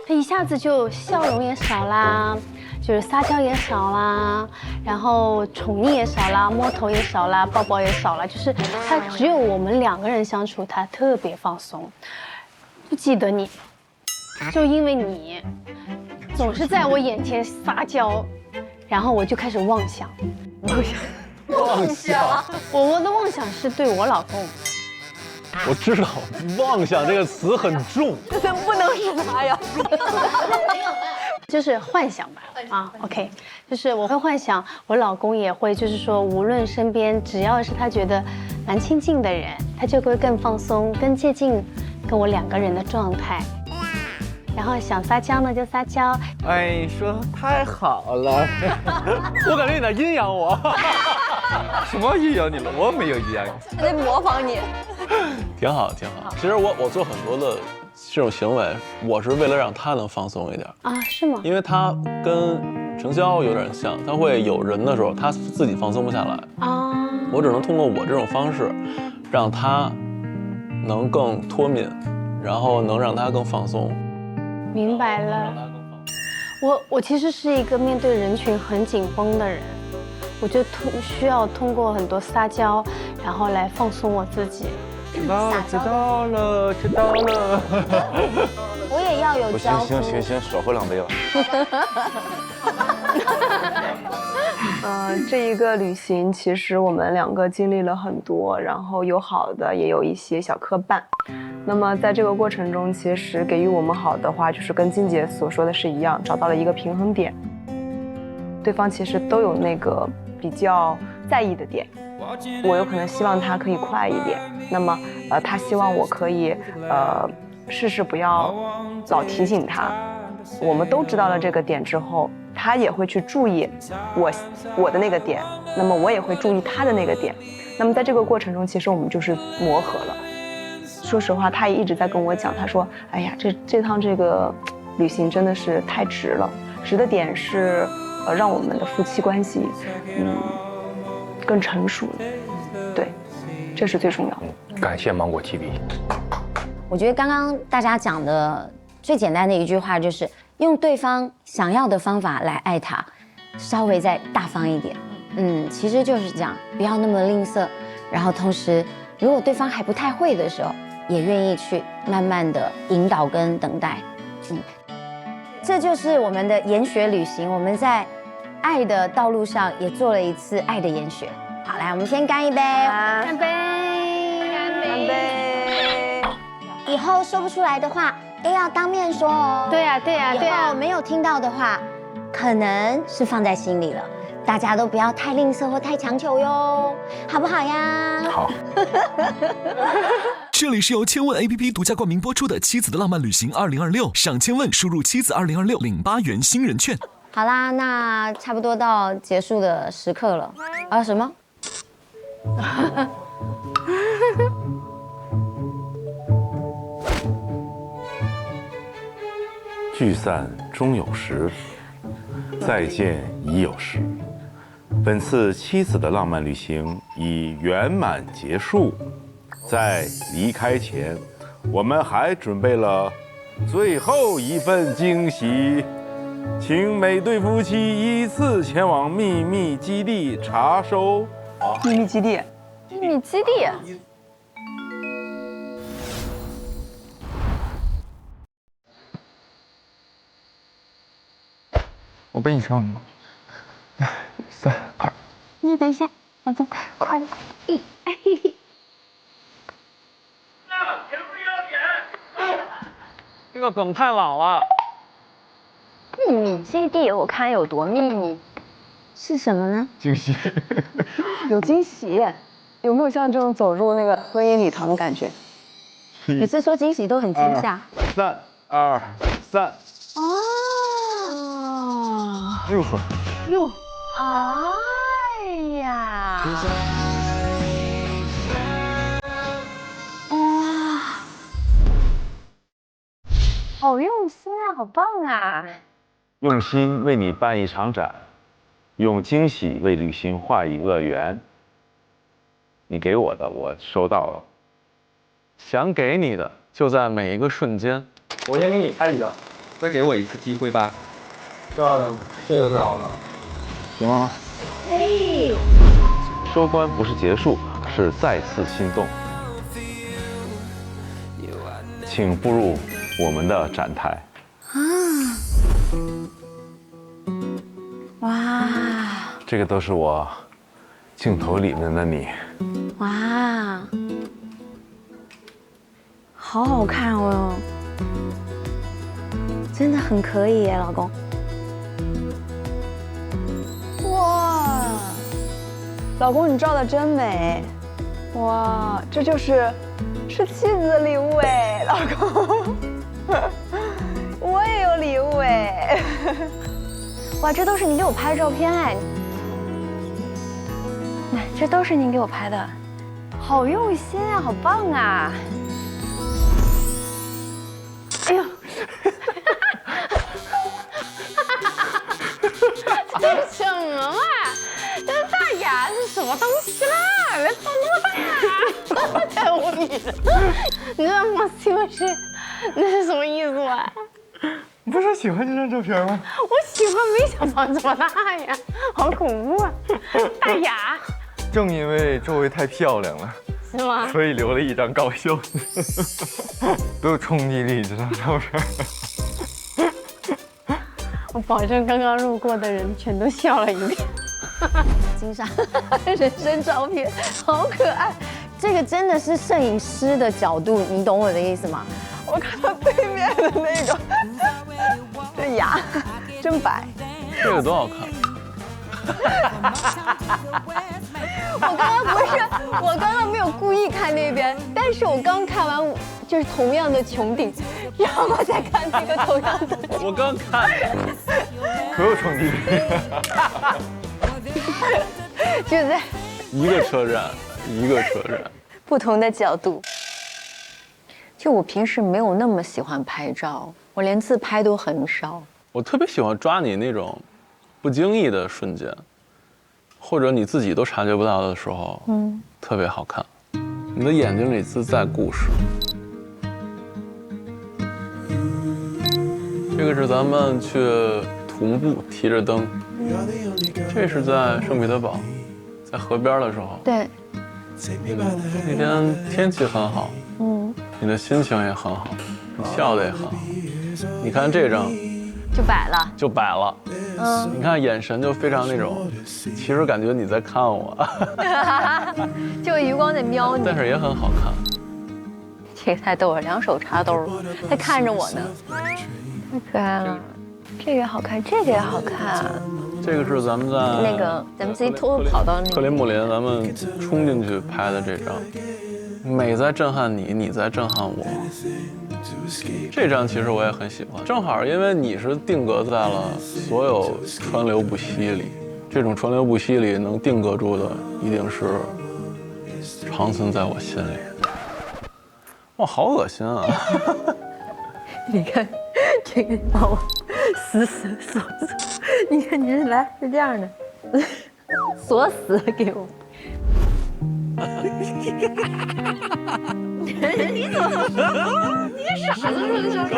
他一下子就笑容也少啦。就是撒娇也少啦，然后宠溺也少啦，摸头也少啦，抱抱也少啦，就是他只有我们2个人相处，他特别放松。就记得你，就因为你总是在我眼前撒娇，然后我就开始妄想。
妄想，
我的妄想是对我老公。
我知道，妄想这个词很重，
不能是他呀。
就是幻想吧，OK， 就是我会幻想我老公也会，就是说无论身边只要是他觉得蛮亲近的人，他就会更放松，更接近跟我2个人的状态。然后想撒娇呢就撒娇。
哎，你说的太好了，我感觉你在阴阳我。
什么阴阳你了？我没有阴阳你，
他在模仿你。
挺好，挺好。其实我做很多的这种行为，我是为了让他能放松一点
啊，是吗？
因为他跟程潇有点像，他会有人的时候，他自己放松不下来啊。我只能通过我这种方式，让他能更脱敏，然后能让他更放松。
明白了。我其实是一个面对人群很紧绷的人，我就需要通过很多撒娇，然后来放松我自己。
知道了。
我也要有招呼。
行，少喝2杯了。
这一个旅行，其实我们2个经历了很多，然后有好的，也有一些小磕绊。那么在这个过程中，其实给予我们好的话，就是跟金姐所说的是一样，找到了一个平衡点。对方其实都有那个比较在意的点，我有可能希望他可以快一点，那么他希望我可以事事不要老提醒他。我们都知道了这个点之后，他也会去注意我的那个点，那么我也会注意他的那个点。那么在这个过程中，其实我们就是磨合了。说实话，他也一直在跟我讲，他说：“哎呀，这趟这个旅行真的是太值了，值的点是让我们的夫妻关系更成熟了。”对，这是最重要的。
感谢芒果 TV。
我觉得刚刚大家讲的最简单的一句话就是用对方想要的方法来爱他，稍微再大方一点。其实就是这样，不要那么吝啬。然后同时，如果对方还不太会的时候，也愿意去慢慢的引导跟等待。这就是我们的研学旅行。我们在爱的道路上也做了一次爱的研学。好，来，我们先干一杯。
干杯！
干杯！以后说不出来的话，要当面说哦。
对呀。
以后没有听到的话，可能是放在心里了。大家都不要太吝啬或太强求哟，好不好呀？
好。
这里是由千问 APP 独家冠名播出的《妻子的浪漫旅行2026》，上千问输入妻子2026领8元新人券。
好啦，那差不多到结束的时刻了。什么？
聚散终有时，再见已有时。本次妻子的浪漫旅行已圆满结束，在离开前，我们还准备了最后一份惊喜，请每对夫妻依次前往秘密基地查收。
秘密基地，
秘密基地。
我背你上吗？3、2。
你等一下，老公，快！
这个梗太老了。
秘密基地，我看有多秘密？
是什么呢？
惊喜。
有惊喜，有没有像这种走入那个婚姻礼堂的感觉？
每次说惊喜都很惊吓。
3、2、3。
哟呵。
哟。
哎呀！
哇，好用心啊，好棒啊！
用心为你办一场展，用惊喜为旅行画一个圆。你给我的，我收到了。
想给你的，就在每一个瞬间。
我先给你开一个，再给我一次机会吧。这个最好了。
行吗？收官不是结束，是再次心动。请步入我们的展台。
哇！
这个都是我镜头里面的你。
哇！好好看哦，真的很可以耶，老公。
哇，老公你照的真美！哇，这是妻子的礼物哎，老公。哇，
哇，这都是你给我拍的照片哎！那这都是您给我拍的，好用心啊，好棒啊！哎呦！这是什么啊？这是大牙是什么东西啦？别放那么大，太无语了！你知道吗？是不是？那是什么意思啊？
你不是喜欢这张照片吗？
我喜欢，没想到这么大呀，好恐怖啊！大牙。
正因为周围太漂亮了，
是吗？
所以留了一张搞笑的，多有冲击力这张照片。
我保证刚刚路过的人全都笑了一遍。金莎人生照片好可爱，这个真的是摄影师的角度，你懂我的意思吗？
我看到对面的那个，这牙真白，
这个多好看！
我刚刚没有故意看那边，但是我刚看完就是同样的穹顶，然后我再看那个同样的。
我刚看，
可有冲击力。
就在
一个车站，一个车站，
不同的角度。就我平时没有那么喜欢拍照，我连自拍都很少。
我特别喜欢抓你那种不经意的瞬间，或者你自己都察觉不到的时候，特别好看。你的眼睛里自带故事。这个是咱们去徒步提着灯，这是在圣彼得堡，在河边的时候。
对，
那天天气很好，你的心情也很好，你笑的也很好。你看这张
就摆了，
就摆了，你看眼神就非常那种，其实感觉你在看我，
就余光在瞄你，
但是也很好看。
这个太逗了，两手插兜，他看着我呢，太可爱了。这个也好看，这个也好看。
这个是咱们在
那个咱们自己偷偷跑到那个
克林姆林，咱们冲进去拍的这张，美在震撼你，你在震撼我。这张其实我也很喜欢，正好因为你是定格在了所有川流不息里，这种川流不息里能定格住的，一定是长存在我心里。哇，好恶心啊！
你看，这个把我死死锁住，你看你来是这样的，锁死了给我。你怎么？你傻子说的像啥？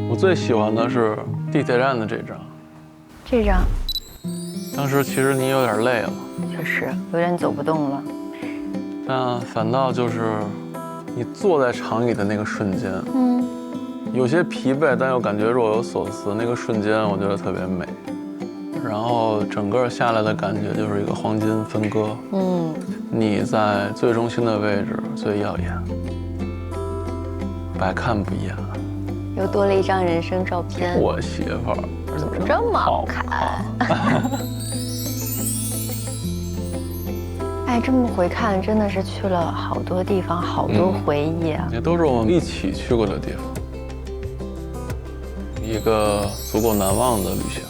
我最喜欢的是地铁站的这张。
这张。
当时其实你有点累了。
确实有点走不动了。
但反倒就是你坐在长椅的那个瞬间，有些疲惫，但又感觉若有所思，那个瞬间我觉得特别美。然后整个下来的感觉就是一个黄金分割，你在最中心的位置最耀眼，百看不厌。
又多了一张人生照片。
我媳妇儿
怎么这么好看？哎，这么回看，真的是去了好多地方，好多回忆啊！
也都是我们一起去过的地方，一个足够难忘的旅行。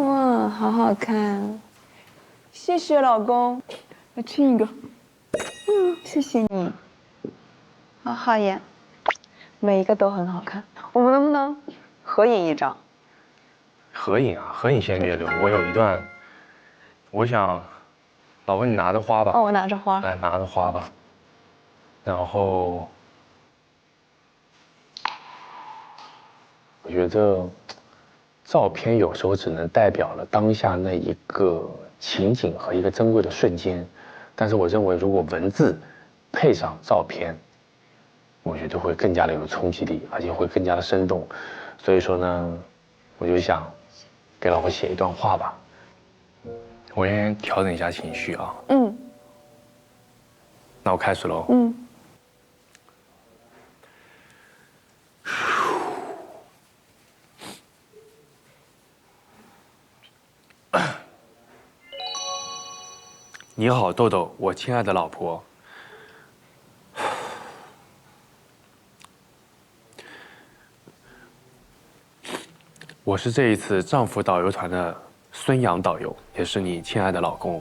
哇，好好看！谢谢老公，我亲一个。谢谢你，好好呀，每一个都很好看。我们能不能合影一张？
合影啊，合影先别留。我有一段，我想，老婆你拿着花吧。
哦，我拿着花。
来，拿着花吧。然后，我觉得，照片有时候只能代表了当下那一个情景和一个珍贵的瞬间，但是我认为如果文字配上照片，我觉得会更加的有冲击力，而且会更加的生动。所以说呢，我就想给老婆写一段话吧。我先调整一下情绪啊。那我开始喽。你好，豆豆，我亲爱的老婆。我是这一次丈夫导游团的孙杨导游，也是你亲爱的老公。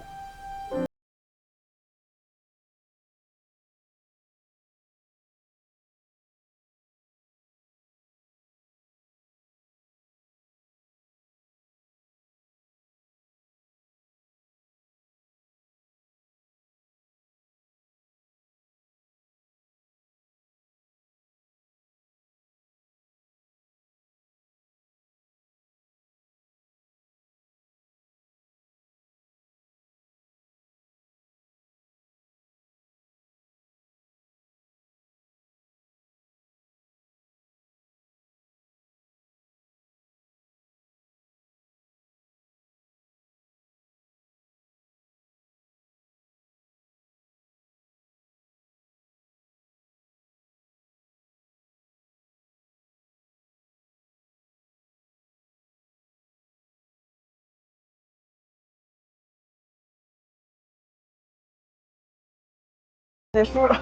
结束了。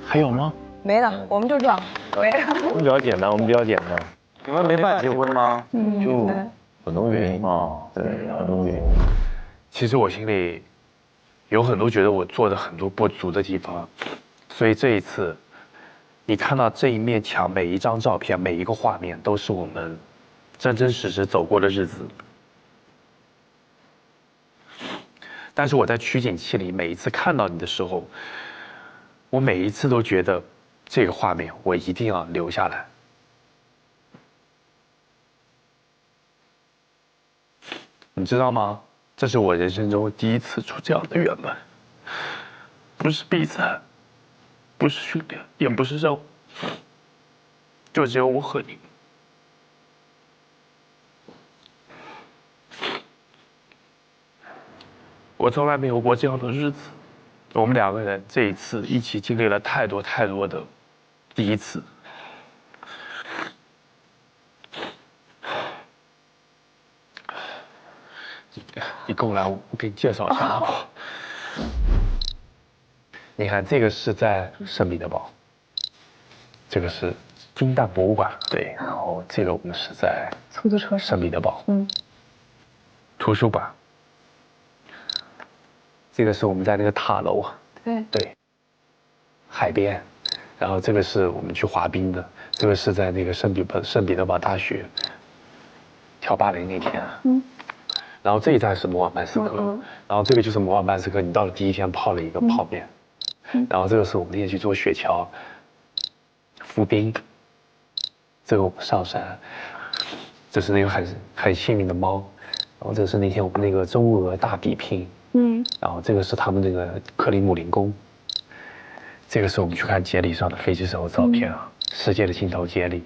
还有吗？
没了，我们就这样。对。
我们比较简单，我们比较简单。你们没办结婚吗？就很多原因嘛，对，很多原因。
其实我心里有很多觉得我做的很多不足的地方，所以这一次，你看到这一面墙，每一张照片，每一个画面，都是我们真真实实走过的日子。但是我在取景器里每一次看到你的时候，我每一次都觉得这个画面我一定要留下来。你知道吗？这是我人生中第一次出这样的远门，不是比赛，不是训练，也不是任务，就只有我和你。我从来没有过这样的日子，我们两个人这一次一起经历了太多太多的第一次。你跟我来，我给你介绍一下好不好？你看，这个是在圣彼得堡，这个是金蛋博物馆，对，然后这个我们是在
出租车上
圣彼得堡，图书馆，这个是我们在那个塔楼，对，海边，然后这个是我们去滑冰的，这个是在那个圣彼得堡大学跳芭蕾那天，然后这一站是摩尔曼斯克，然后这个就是摩尔曼斯克，你到了第一天泡了一个泡面，然后这个是我们那天去坐雪橇、浮冰，这个我们上山，这是那个很幸运的猫，然后这是那天我们那个中俄大比拼，然后这个是他们那个克里姆林宫，这个是我们去看杰里上的飞机时候的照片啊，世界的尽头杰里，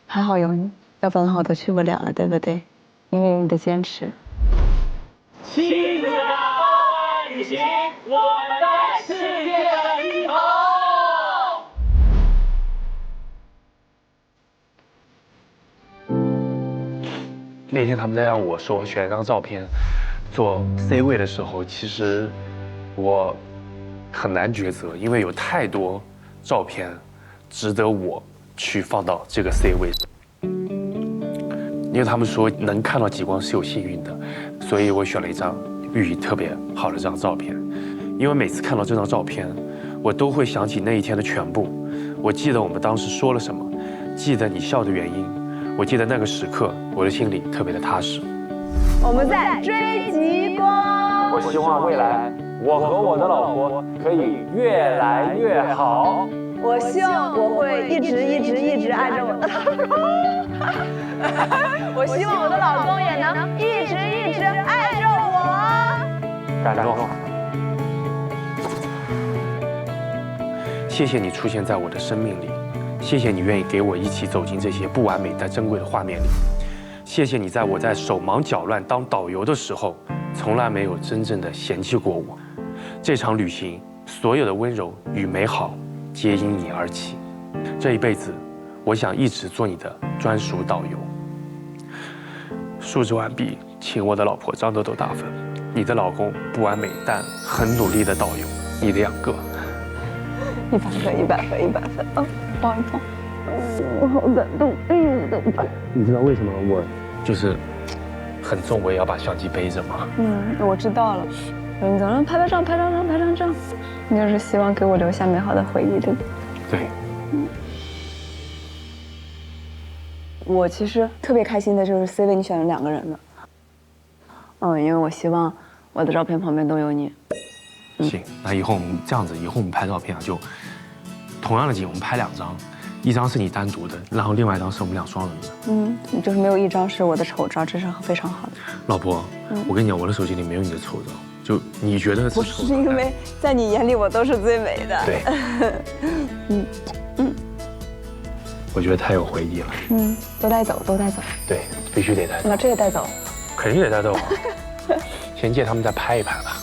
还好有你，要不然的话我都去不了了，对不对？因为你的坚持。
亲子浪漫旅行，我们的世界以后。
那天他们在让我说选一张照片做 C 位的时候，其实我很难抉择，因为有太多照片值得我去放到这个 C 位。因为他们说能看到极光是有幸运的，所以我选了一张寓意特别好的这张照片。因为每次看到这张照片，我都会想起那一天的全部。我记得我们当时说了什么，记得你笑的原因，我记得那个时刻，我的心里特别的踏实。
我们在追极光。
我希望未来我和我的老婆可以越来越好。
我希望我会一直爱着我的老公。我希望我的老公也能一直爱着我。
感动。谢谢你出现在我的生命里，谢谢你愿意给我一起走进这些不完美但珍贵的画面里，谢谢你在我在手忙脚乱当导游的时候，从来没有真正的嫌弃过我。这场旅行，所有的温柔与美好，皆因你而起。这一辈子，我想一直做你的专属导游。述职完毕，请我的老婆张豆豆大粉。你的老公不完美但很努力的导游，你2个。
100分，100分，100分啊！抱一抱，我好感动，哎呦我的妈！
你知道为什么我就是很重，我也要把相机背着吗？
我知道了。你早上拍张照，你就是希望给我留下美好的回忆，对不对？
对。
我其实特别开心的就是 C 位你选了2个人的。因为我希望我的照片旁边都有你。
行，那以后我们这样子，以后我们拍照片啊，就同样的景，我们拍2张，1张是你单独的，然后另外1张是我们俩双人的。
就是没有1张是我的丑照，这是非常好的。
老婆，我跟你讲，我的手机里没有你的丑照，就你觉得是丑照？
不是因为在你眼里我都是最美的。
对。我觉得太有回忆了。
都带走，都带走。
对，必须得带走。
把这也带走。
肯定得带走啊！先借他们再拍一拍吧。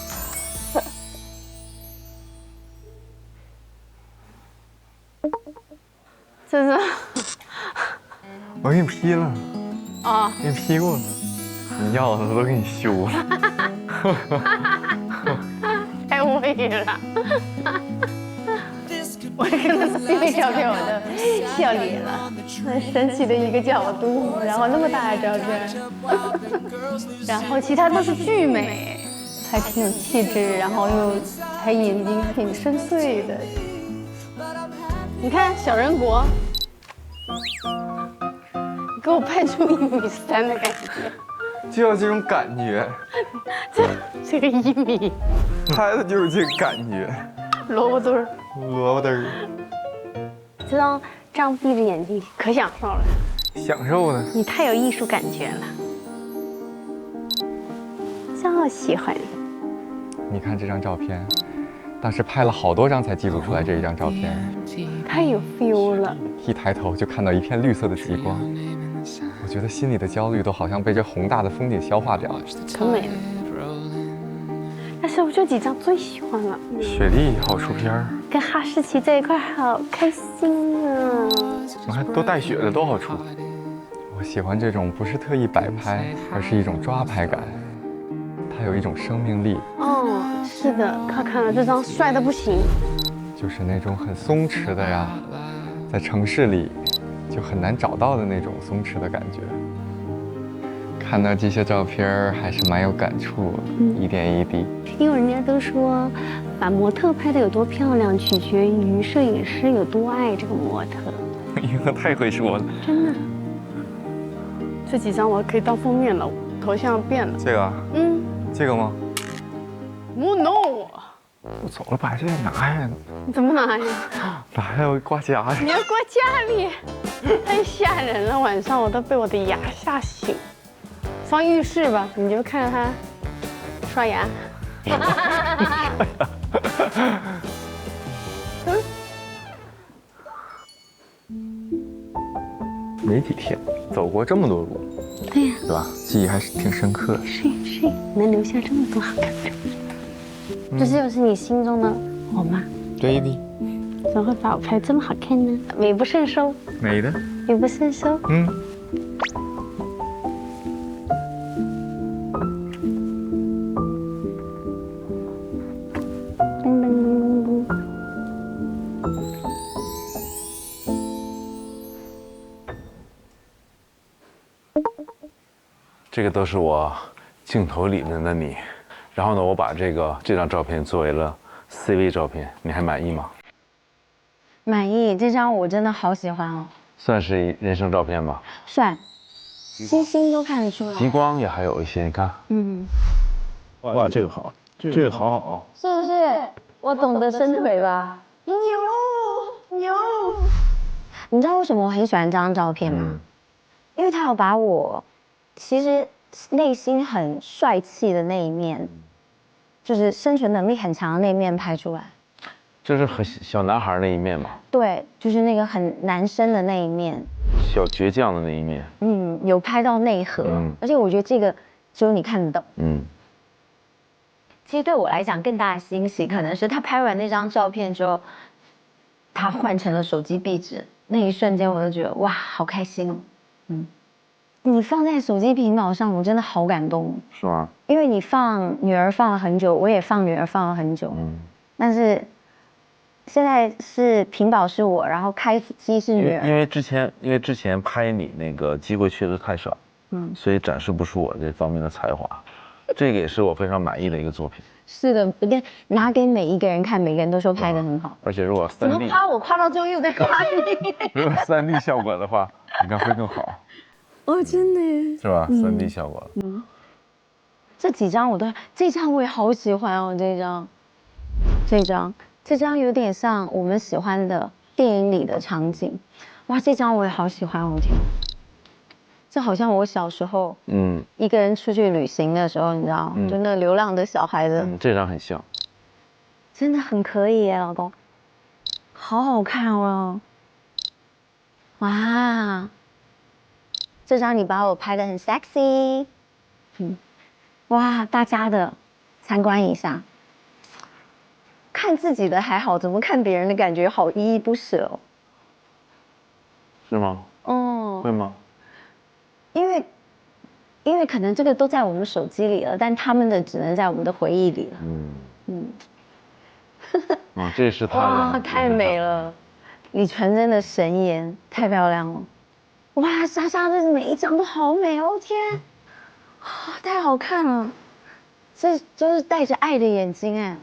这是
我给你 P 了
啊，
给你 P 过了，你要的都给你修了。
太无语了。我看到这个照片，我都笑脸了，很神奇的一个角度，然后那么大的照片，然后其他都是巨美，还挺有气质，然后又还眼睛还挺深邃的。你看小人国，给我拍出1.3米的感觉，
就要这种感觉。
这个1米，
拍的就是这个感觉。
萝卜墩儿。
萝卜墩儿，
这张闭着眼睛可享受了，
享受呢。
你太有艺术感觉了，真喜欢。
你看这张照片，当时拍了好多张才记录出来这一张照片，
太有 feel 了。
一抬头就看到一片绿色的极光，我觉得心里的焦虑都好像被这宏大的风景消化掉了。
可美了。但是我这几张最喜欢了，
雪莉好出片儿，
跟哈士奇在一块好开心啊！
我还都带雪的都好出。我喜欢这种不是特意摆拍，而是一种抓拍感，它有一种生命力。
是的，快看了这张帅的不行，
就是那种很松弛的呀，在城市里就很难找到的那种松弛的感觉。看到这些照片还是蛮有感触，一点一滴。
因为人家都说，把模特拍得有多漂亮，取决于摄影师有多爱这个模特。
你可太会说了，
真的。这几张我可以当封面了，头像变了。
这个？这个吗
？Oh no！
我走了，把这个拿下。
你怎么拿呀？
拿下，我挂家里。
你要挂家里？太吓人了，晚上我都被我的牙吓醒。放浴室吧，你就看着他刷牙。
没几天，走过这么多路，
对呀，
对吧？记忆还是挺深刻的。
是，能留下这么多好看的照片，这就是你心中的我吗？
对的。
怎么会把我拍这么好看呢？美不胜收。
美的。
美不胜收。
这个都是我镜头里面的你，然后呢，我把这张照片作为了 C 位照片，你还满意吗？
满意，这张我真的好喜欢哦。
算是人生照片吧。
算，星星都看得出来。
极光也还有一些，你看。
哇，这个好，这个好。
是不是？我懂得伸腿吧？牛。你知道为什么我很喜欢这张照片吗？因为它有把我其实内心很帅气的那一面，就是生存能力很强的那一面拍出来。
就是很小男孩那一面嘛。
对，就是那个很男生的那一面，
小倔强的那一面。
有拍到内核，而且我觉得这个只有你看得懂。其实对我来讲，更大的欣喜可能是他拍完那张照片之后，他换成了手机壁纸，那一瞬间我就觉得哇，好开心哦。
你放在手机屏保上，我真的好感动。
是吗？
因为你放女儿放了很久，我也放女儿放了很久。但是现在是屏保是我，然后开机是女儿。
因为之前拍你那个机会确实太少，所以展示不出我这方面的才华。这个也是我非常满意的一个作品。
是的，拿给每一个人看，每个人都说拍得很好。
而且如果
怎么夸我，夸到最后又在夸你。
如果3D 效果的话，应该会更好。
哦，真的
是吧？3D 效果。
这几张这张我也好喜欢哦，这张有点像我们喜欢的电影里的场景。哇，这张我也好喜欢，我天，这好像我小时候，一个人出去旅行的时候，你知道，就那流浪的小孩子。
这张很像，
真的很可以耶，老公，好好看哦。哇，这张你把我拍得很 sexy， 哇，大家的参观一下，看自己的还好，怎么看别人的感觉好依依不舍哦。
是吗？会吗？
因为可能这个都在我们手机里了，但他们的只能在我们的回忆里了。
这是他的。
哇，太美了！李纯真的神颜，太漂亮了。哇，莎莎的每一张都好美哦，天，太好看了。这就是带着爱的眼睛哎。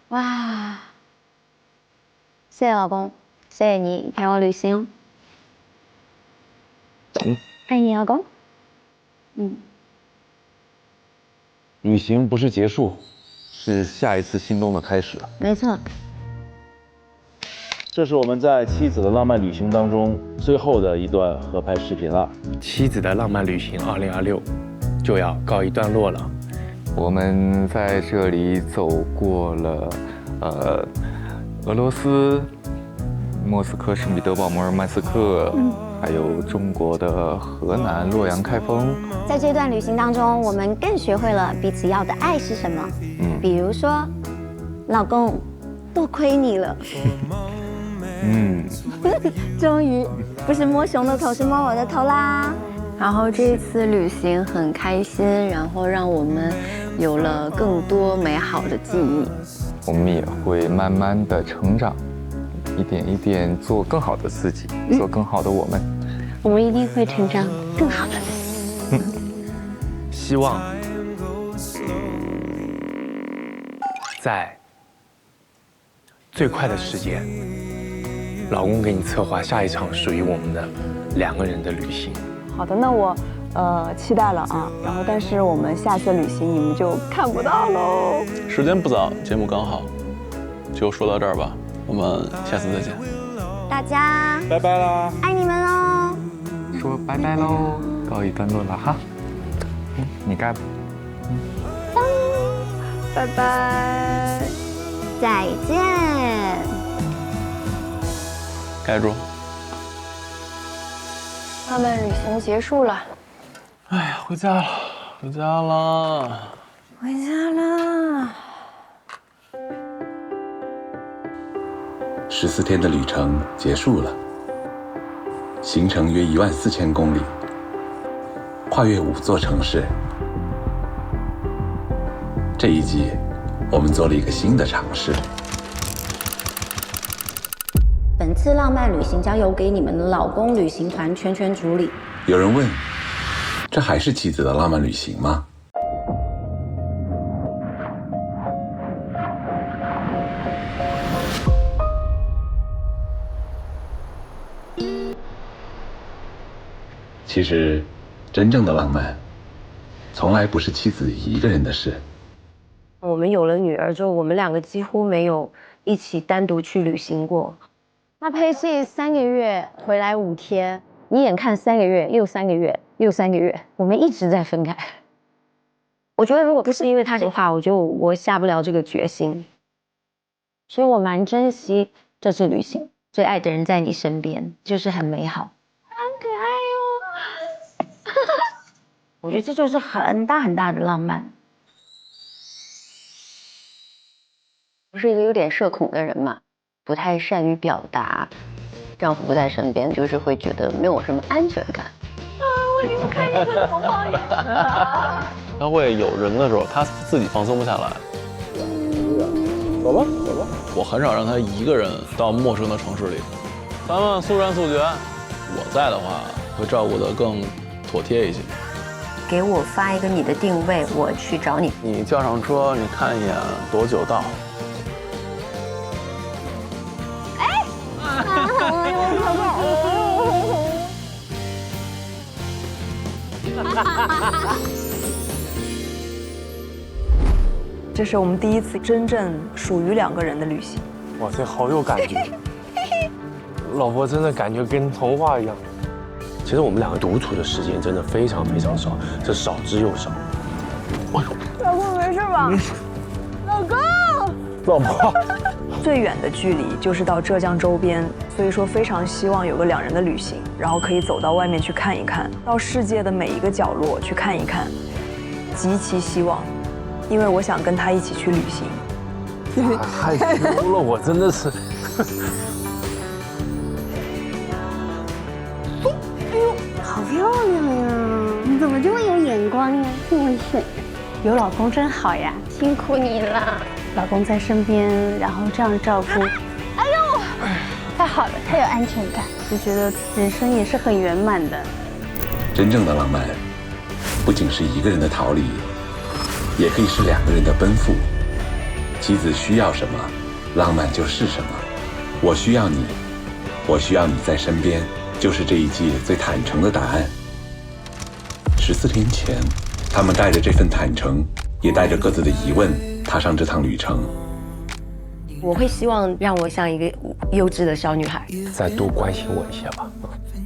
哇，谢谢老公，谢谢你陪我旅行。爱你，老公。
旅行不是结束，是下一次心动的开始。
没错。
这是我们在妻子的浪漫旅行当中最后的一段合拍视频了。
妻子的浪漫旅行2026就要告一段落了。
我们在这里走过了，俄罗斯、莫斯科、圣彼得堡、摩尔曼斯克，还有中国的河南洛阳开封。
在这段旅行当中，我们更学会了彼此要的爱是什么。比如说，老公，多亏你了。终于不是摸熊的头，是摸我的头啦。
然后这次旅行很开心，然后让我们有了更多美好的记忆。
我们也会慢慢的成长，一点一点做更好的自己，做更好的我们。
我们一定会成长更好的自己。
希望在最快的时间，老公给你策划下一场属于我们的2个人的旅行。
好的，那我期待了啊。然后，但是我们下次旅行你们就看不到喽。
时间不早，节目刚好，就说到这儿吧。我们下次再见。
大家
拜拜啦，
爱你们哦。
说拜拜喽，告一段落了哈。你该。
拜拜，
再见。
盖住。
浪漫旅行结束了。
哎呀，回家了，回家了，
回家了。
14天的旅程结束了，行程约14000公里，跨越5座城市。这一季，我们做了一个新的尝试。
本次浪漫旅行将由给你们的老公旅行团全权处理。
有人问，这还是妻子的浪漫旅行吗？其实，真正的浪漫，从来不是妻子一个人的事。
我们有了女儿之后，我们2个几乎没有一起单独去旅行过。那拍戏3个月，回来5天，你眼看3个月，又3个月，又3个月，我们一直在分开。我觉得如果不是因为他的话，我下不了这个决心。所以我蛮珍惜这次旅行，最爱的人在你身边，就是很美好，很可爱哦。我觉得这就是很大很大的浪漫。我是一个有点社恐的人嘛，不太善于表达。丈夫不在身边，就是会觉得没有什么安全感。啊，我
你们看见是红包眼。
他会有人的时候，他自己放松不下来。走吧，走吧。我很少让他一个人到陌生的城市里，咱们速战速决。我在的话，会照顾得更妥帖一些。
给我发一个你的定位，我去找你。
你叫上车，你看一眼多久到？
这是我们第一次真正属于2个人的旅行。
哇，这好有感觉，老婆真的感觉跟童话一样。其实我们2个独处的时间真的非常非常少，这少之又少。
老公没事吧？老公，
老婆，
最远的距离就是到浙江周边，所以说非常希望有个2人的旅行，然后可以走到外面去看一看，到世界的每一个角落去看一看，极其希望，因为我想跟他一起去旅行。
害羞了，我真的是。
好漂亮呀！你怎么这么有眼光呀？这么水，有老公真好呀！辛苦你了，老公在身边，然后这样照顾。哎呦，太好了，太有安全感，就觉得人生也是很圆满的。
真正的浪漫，不仅是一个人的逃离，也可以是2个人的奔赴。妻子需要什么，浪漫就是什么。我需要你，我需要你在身边，就是这一季最坦诚的答案。14天前，他们带着这份坦诚，也带着各自的疑问，踏上这趟旅程。
我会希望让我像一个幼稚的小女孩。
再多关心我一些吧，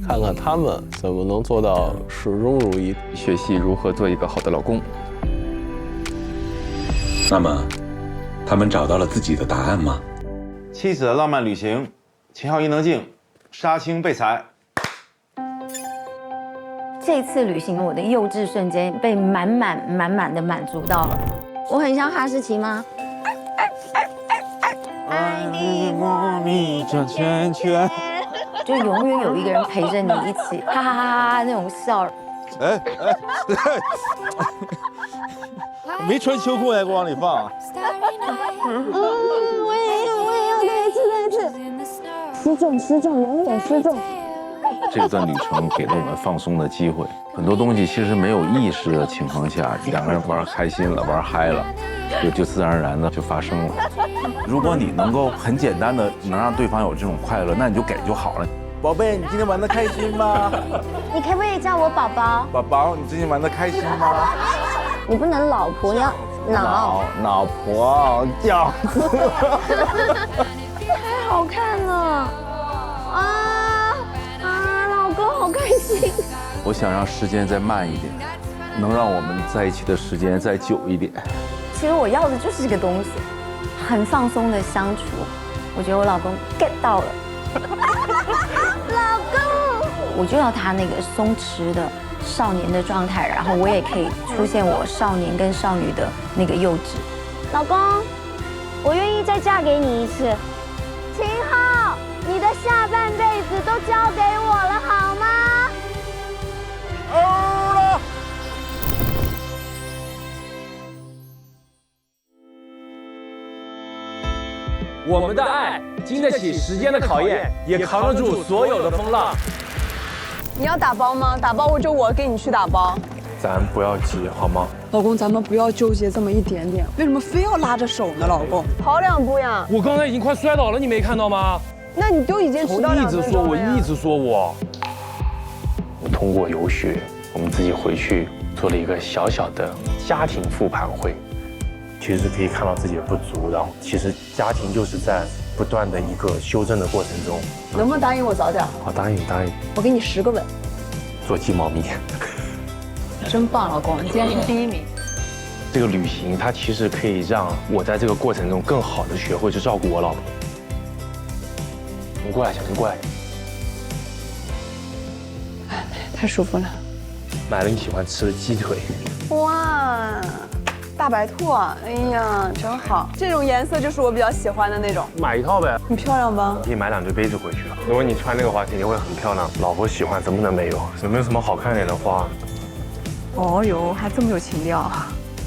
看看他们怎么能做到始终如一，
学习如何做一个好的老公。
那么，他们找到了自己的答案吗？
妻子的浪漫旅行，秦昊伊能静，杀青被裁。
这次旅行，我的幼稚瞬间被满满的满足到了。我很像哈士奇吗？爱你我你转圈圈，就永远有一个人陪着你一起，哈哈哈哈那种笑。
没穿秋裤还给往里放。
我也要再一次。失重，永远失重。
这段旅程给了我们放松的机会，很多东西其实没有意识的情况下，2个人玩开心了，玩嗨了，就自然而然的就发生了。如果你能够很简单的能让对方有这种快乐，那你就给就好了。宝贝，你今天玩的开心吗？
你可不可以叫我宝宝？
宝宝，你最近玩的开心吗？
你不能老婆，要
老婆叫。
太好看了老公好开心。
我想让时间再慢一点，能让我们在一起的时间再久一点。
其实我要的就是这个东西，很放松的相处。我觉得我老公 get 到了。老公，我就要他那个松弛的少年的状态，然后我也可以出现我少年跟少女的那个幼稚。老公，我愿意再嫁给你一次。秦昊，你的下半辈子都交给我了，好吗？
我们的爱经得起时间的考验，也扛得住所有的风浪。
你要打包吗？打包我就给你去打包。
咱不要急好吗？
老公，咱们不要纠结这么一点点，为什么非要拉着手呢？老公，
跑2步呀！
我刚才已经快摔倒了，你没看到吗？
那你都已经迟到2分钟了呀。
我一直说我
通过游学，我们自己回去做了一个小小的家庭复盘会，其实可以看到自己的不足，然后其实家庭就是在不断的一个修正的过程中。
能不能答应我早点？
好，答应。
我给你10个吻。
做鸡毛咪。
真棒，老公，你今天是第1名。
这个旅行它其实可以让我在这个过程中更好的学会去照顾我老婆。你过来，小陈过来。
太舒服了。
买了你喜欢吃的鸡腿。
哇，大白兔啊，哎呀，真好，这种颜色就是我比较喜欢的那种。
买一套呗。
很漂亮吧？
可以买2对杯子回去。如果你穿那个花，肯定会很漂亮。老婆喜欢，怎么能没有？有没有什么好看点的花？
哦哟，还这么有情调。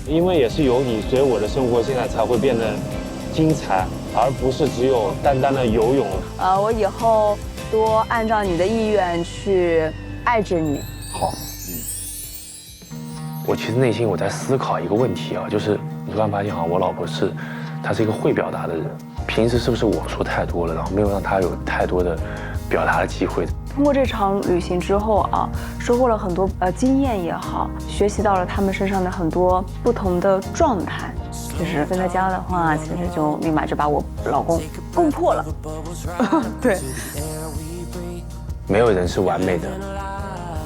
因为也是有你，所以我的生活现在才会变得精彩，而不是只有单单的游泳。
我以后多按照你的意愿去爱着你。
好。我其实内心我在思考一个问题啊，就是你突然发现我老婆她是一个会表达的人，平时是不是我说太多了，然后没有让她有太多的表达的机会？
通过这场旅行之后啊，收获了很多经验也好，学习到了他们身上的很多不同的状态。就是跟在家的话，其实就立马就把我老公攻破了。对，
没有人是完美的，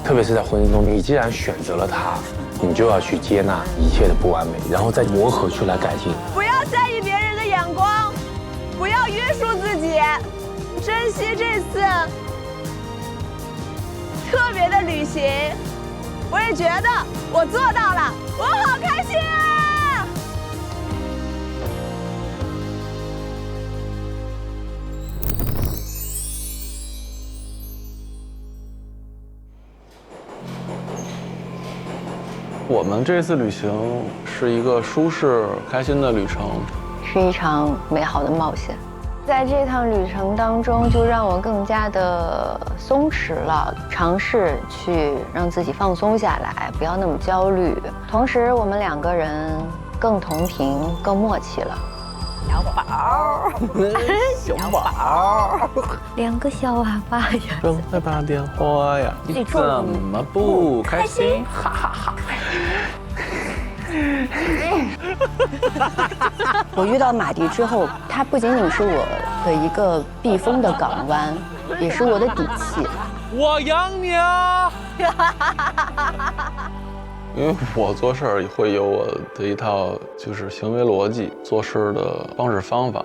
特别是在婚姻中，你既然选择了他，你就要去接纳一切的不完美，然后再磨合出来改进。
不要在意别人的眼光，不要约束自己，珍惜这次特别的旅行。我也觉得我做到了，我好开心啊！
我们这次旅行是一个舒适、开心的旅程，
是一场美好的冒险。在这趟旅程当中，就让我更加的松弛了，尝试去让自己放松下来，不要那么焦虑。同时，我们2个人更同频、更默契了。小宝，
小宝
，2个小娃娃呀，
正在打电话呀，你怎么不开心？哈哈哈！
我遇到马迪之后，它不仅仅是我的一个避风的港湾，也是我的底气。
我养你啊！因为我做事儿会有我的一套就是行为逻辑、做事的方式方法，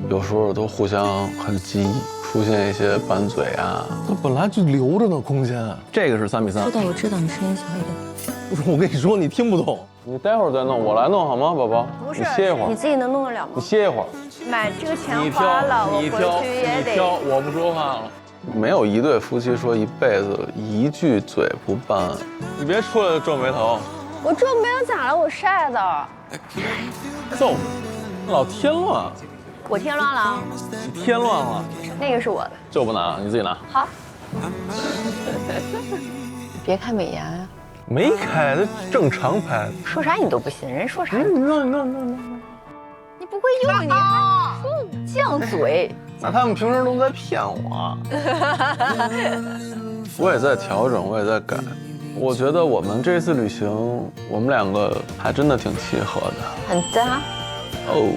有时候都互相很急，出现一些拌嘴啊。那本来就留着呢空间，这个是3比3。
知道，我知道，你声音小一点。
我跟你说，你听不懂，你待会儿再弄，我来弄好吗，宝宝？
不是，
你歇一会儿。
你自己能弄得了吗？
你歇一会儿。
买这个钱花了，我回去也得。
你挑，我不说话了。没有一对夫妻说一辈子一句嘴不拌。你别出来皱眉头。
我皱眉头咋了？我晒的。
揍，老添乱。
我添乱了。
你添乱了。
那个是我的。
这我不拿，你自己拿。
好。别开美颜啊。
没开，这正常拍。
说啥你都不信，人说啥
你
不会用，你还说犟嘴。
那他们平时都在骗我。我也在调整，我也在改。我觉得我们这次旅行，我们2个还真的挺契合的，
很搭。
哦，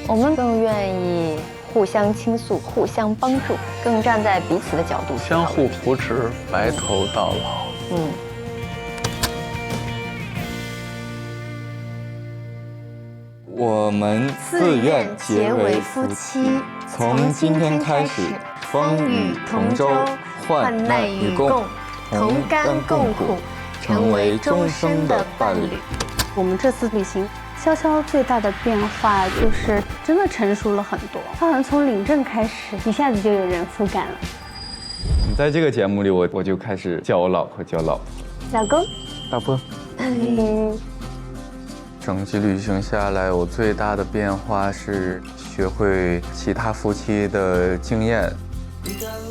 我们更愿意互相倾诉、互相帮助，更站在彼此的角度
相互扶持，白头到老。
我们自愿结为夫妻，从今天开始，风雨同舟，患难与共，同甘共苦，成为终生的伴侣。
我们这次旅行，潇潇最大的变化就是真的成熟了很多。他好像从领证开始，一下子就有人夫感了。
在这个节目里，我就开始叫我老婆叫老婆，
老公，
老婆。
整体旅行下来，我最大的变化是学会其他夫妻的经验，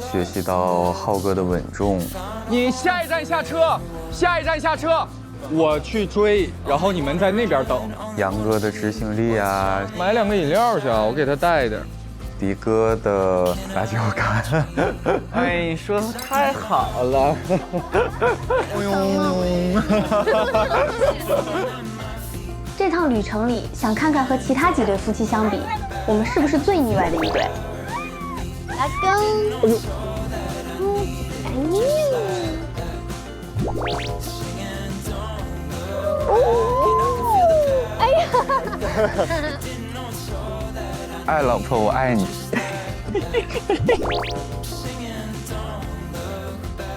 学习到浩哥的稳重。
你下一站下车，下一站下车，我去追，然后你们在那边等。
杨哥的执行力啊，
买2个饮料去啊，我给他带的。
迪哥的打酒感。
哎，你说的太好了。
这趟旅程里，想看看和其他几对夫妻相比，我们是不是最意外的一对？
老公，
哎呀！
爱老婆，我爱你。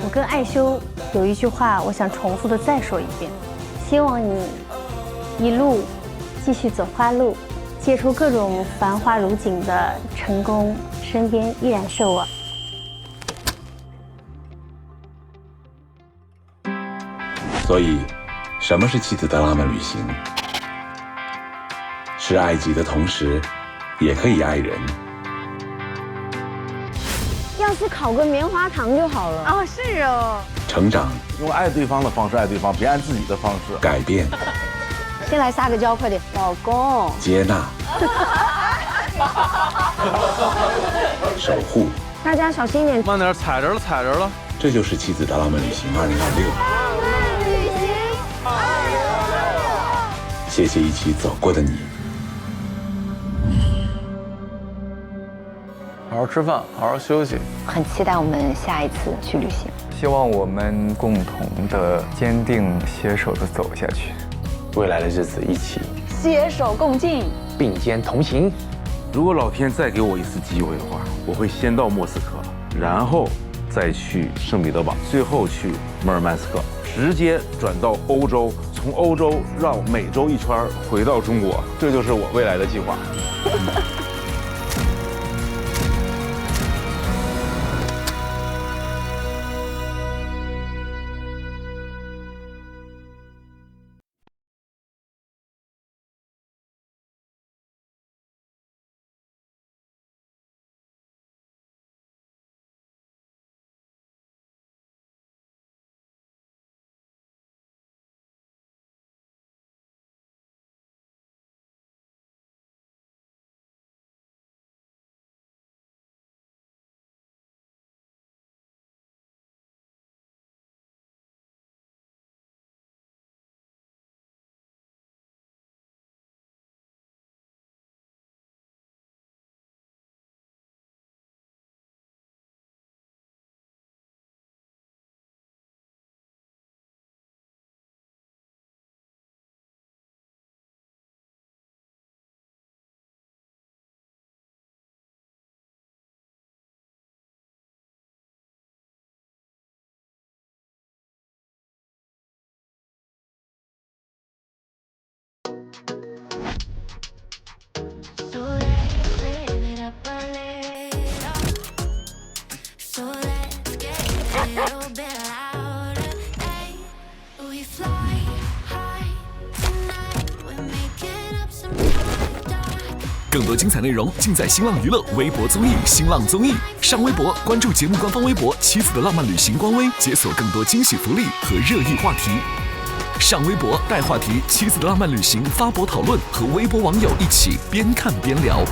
我跟艾修有一句话，我想重复的再说一遍，希望你一路继续走花路，接触各种繁花如锦的成功，身边依然是我。
所以，什么是妻子的浪漫旅行？是爱己的同时，也可以爱人。
要是烤个棉花糖就好了。
哦，是哦。
成长，
用爱对方的方式爱对方，别按自己的方式。
改变，
先来撒个娇，快点，老公。
接纳，守护。
大家小心一点，
慢点，踩着了，踩着了。
这就是妻子的浪漫旅行2026。谢谢一起走过的你。
好好吃饭，好好休息。
很期待我们下一次去旅行。
希望我们共同的坚定携手的走下去，
未来的日子一起
携手共进，
并肩同行。
如果老天再给我一次机会的话，我会先到莫斯科，然后再去圣彼得堡，最后去摩尔曼斯克，直接转到欧洲，从欧洲绕美洲一圈回到中国，这就是我未来的计划。
更多精彩内容尽在新浪娱乐微博综艺、新浪综艺。上微博关注节目官方微博“妻子的浪漫旅行”官微，解锁更多惊喜福利和热议话题。上微博带话题“妻子的浪漫旅行”发博讨论，和微博网友一起边看边聊。